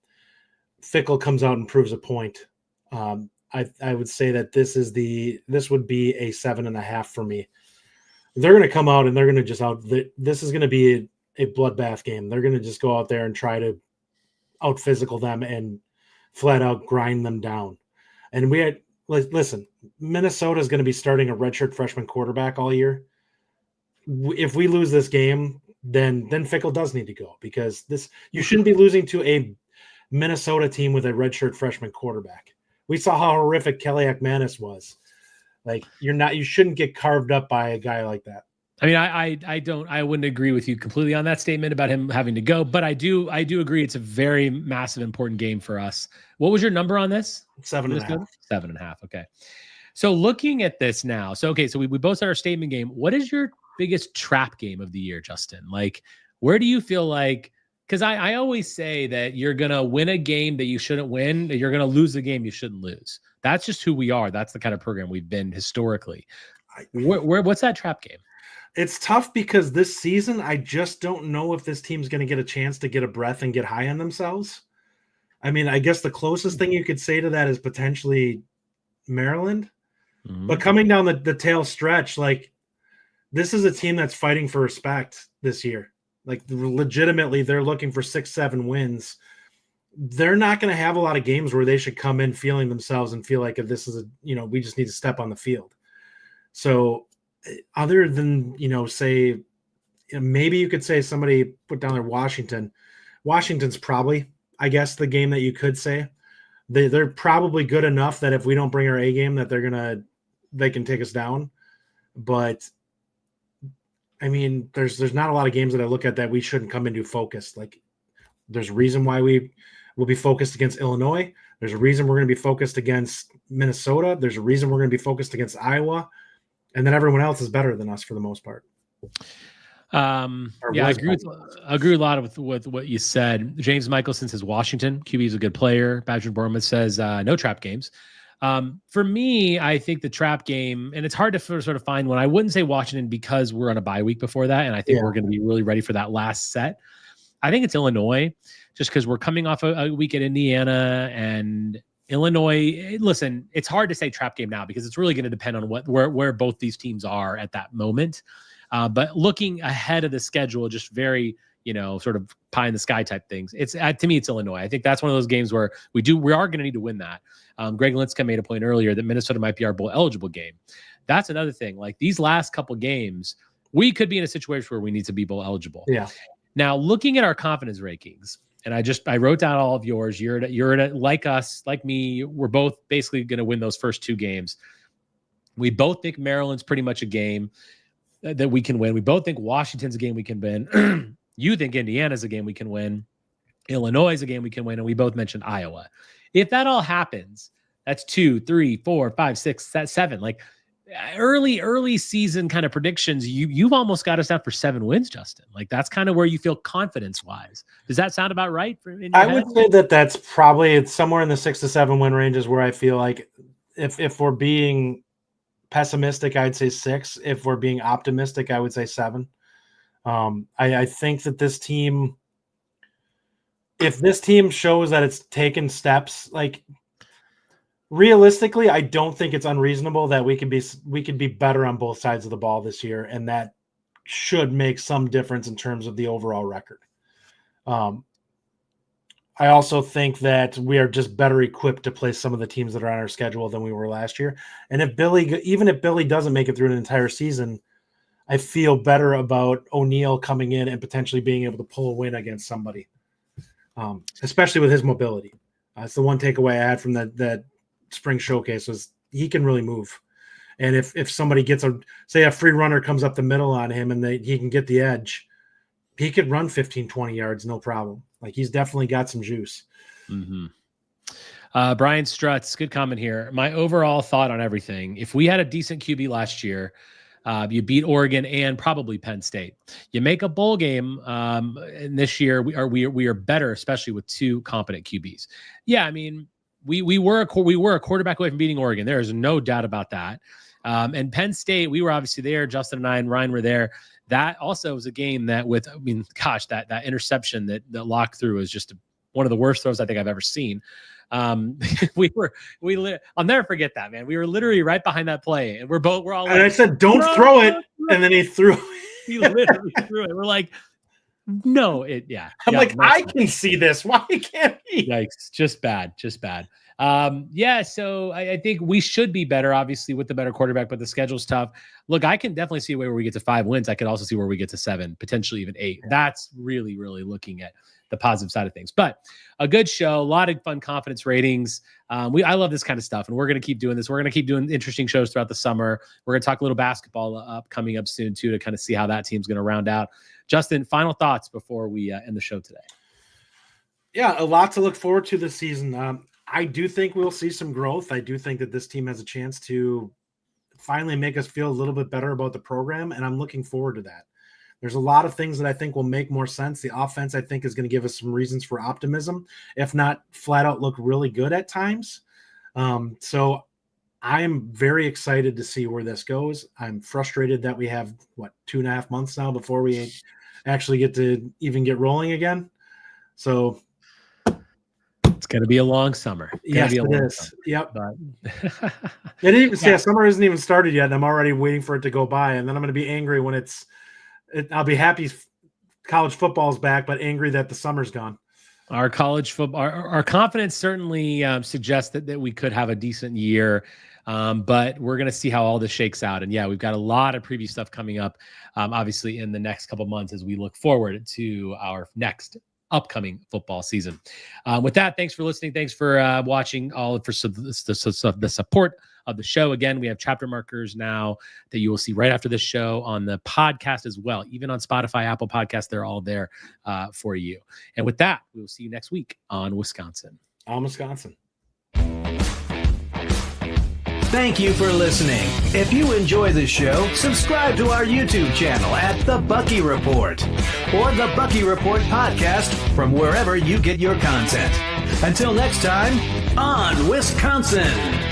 Fickell comes out and proves a point. I would say that this would be a 7.5 for me. They're going to come out and they're going to this is going to be a bloodbath game. They're going to just go out there and try to out physical them and flat out grind them down. And listen, Minnesota is going to be starting a redshirt freshman quarterback all year. If we lose this game, then Fickell does need to go, because you shouldn't be losing to a Minnesota team with a redshirt freshman quarterback. We saw how horrific Kelly Akmanis was. Like, you shouldn't get carved up by a guy like that. I mean, I wouldn't agree with you completely on that statement about him having to go, but I do agree it's a very massive, important game for us. What was your number on this? 7.5. 7.5. Okay. So looking at this now, so we both had our statement game. What is your biggest trap game of the year, Justin? Like, where do you feel like, because I always say that you're going to win a game that you shouldn't win, that you're going to lose a game you shouldn't lose. That's just who we are. That's the kind of program we've been historically. What's that trap game? It's tough because this season, I just don't know if this team's going to get a chance to get a breath and get high on themselves. I mean, I guess the closest thing you could say to that is potentially Maryland. Mm-hmm. But coming down the tail stretch, like, this is a team that's fighting for respect this year. Like legitimately, they're looking for 6-7 wins. They're not going to have a lot of games where they should come in feeling themselves and feel like if this is we just need to step on the field. So other than, say, maybe you could say somebody put down there Washington. Washington's probably, I guess, the game that you could say. They're probably good enough that if we don't bring our A game that they can take us down. But I mean, there's not a lot of games that I look at that we shouldn't come into focused. Like there's a reason why we will be focused against Illinois. There's a reason we're going to be focused against Minnesota. There's a reason we're going to be focused against Iowa. And then everyone else is better than us for the most part. I agree a lot with what you said. James Michelson says Washington QB is a good player. Badger Bournemouth says no trap games. For me, I think the trap game, and it's hard to sort of find one. I wouldn't say Washington because we're on a bye week before that, and I think we're going to be really ready for that last set. I think it's Illinois, just because we're coming off a week at Indiana and Illinois. Listen, it's hard to say trap game now because it's really going to depend on where both these teams are at that moment. But looking ahead of the schedule, just very, sort of pie in the sky type things. It's to me, it's Illinois. I think that's one of those games where we are going to need to win that. Greg Linska made a point earlier that Minnesota might be our bowl eligible game. That's another thing. Like these last couple games, we could be in a situation where we need to be bowl eligible. Yeah. Now, looking at our confidence rankings, and I wrote down all of yours. You're at like us, like me. We're both basically going to win those first two games. We both think Maryland's pretty much a game that we can win. We both think Washington's a game we can win. You think Indiana's a game we can win. Illinois is a game we can win. And we both mentioned Iowa. If that all happens, that's 2, 3, 4, 5, 6, 7. Like early season kind of predictions, you've almost got us out for 7 wins, Justin. Like that's kind of where you feel confidence wise. Does that sound about right? I would say that's probably it's somewhere in the 6 to 7 win range is where I feel like if we're being pessimistic, I'd say 6. If we're being optimistic, I would say 7. I think that this team, if this team shows that it's taken steps, like realistically, I don't think it's unreasonable that we could be better on both sides of the ball this year, and that should make some difference in terms of the overall record. I also think that we are just better equipped to play some of the teams that are on our schedule than we were last year. And even if Billy doesn't make it through an entire season, I feel better about O'Neal coming in and potentially being able to pull a win against somebody, especially with his mobility. That's the one takeaway I had from that spring showcase was he can really move. And if somebody gets a free runner comes up the middle on him and he can get the edge, he could run 15, 20 yards, no problem. Like he's definitely got some juice. Mm-hmm. Brian Strutz, good comment here. My overall thought on everything. If we had a decent QB last year, you beat Oregon and probably Penn State. You make a bowl game, and this year we are better, especially with 2 competent QBs. Yeah, I mean we were a quarterback away from beating Oregon. There is no doubt about that. And Penn State, we were obviously there. Justin and I and Ryan were there. That also was a game that that interception that locked through is just one of the worst throws I think I've ever seen. I'll never forget that, man. We were literally right behind that play, and we're all like, and I said, "Don't throw it," and then he threw. He literally threw it. We're like, no, I'm like, I can see this. Why can't he? Yikes! Just bad. So I think we should be better, obviously, with the better quarterback, but the schedule's tough. Look, I can definitely see a way where we get to 5 wins. I could also see where we get to 7, potentially even 8. That's really, really looking at the positive side of things. But a good show, a lot of fun confidence ratings. I love this kind of stuff, and we're going to keep doing this. We're going to keep doing interesting shows throughout the summer. We're going to talk a little basketball coming up soon, too, to kind of see how that team's going to round out. Justin, final thoughts before we end the show today. Yeah, a lot to look forward to this season. I do think we'll see some growth. I do think that this team has a chance to finally make us feel a little bit better about the program, and I'm looking forward to that. There's a lot of things that I think will make more sense. The offense, I think, is going to give us some reasons for optimism, if not flat out look really good at times. So I am very excited to see where this goes. I'm frustrated that we have, 2.5 months now before we actually get to even get rolling again. So it's going to be a long summer. Yes, it is. Yep. Summer isn't even started yet, and I'm already waiting for it to go by, and then I'm going to be angry when I'll be happy college football's back, but angry that the summer's gone. Our college football, our confidence certainly suggests that we could have a decent year, but we're going to see how all this shakes out. And yeah, we've got a lot of preview stuff coming up, obviously in the next couple months as we look forward to our next upcoming football season. With that, thanks for listening. Thanks for watching, all for the support of the show. Again, we have chapter markers now that you will see right after this show on the podcast as well. Even on Spotify, Apple Podcasts, they're all there for you. And with that, we will see you next week on Wisconsin. On Wisconsin. Thank you for listening. If you enjoy the show, subscribe to our YouTube channel at The Bucky Report or The Bucky Report Podcast from wherever you get your content. Until next time, on Wisconsin.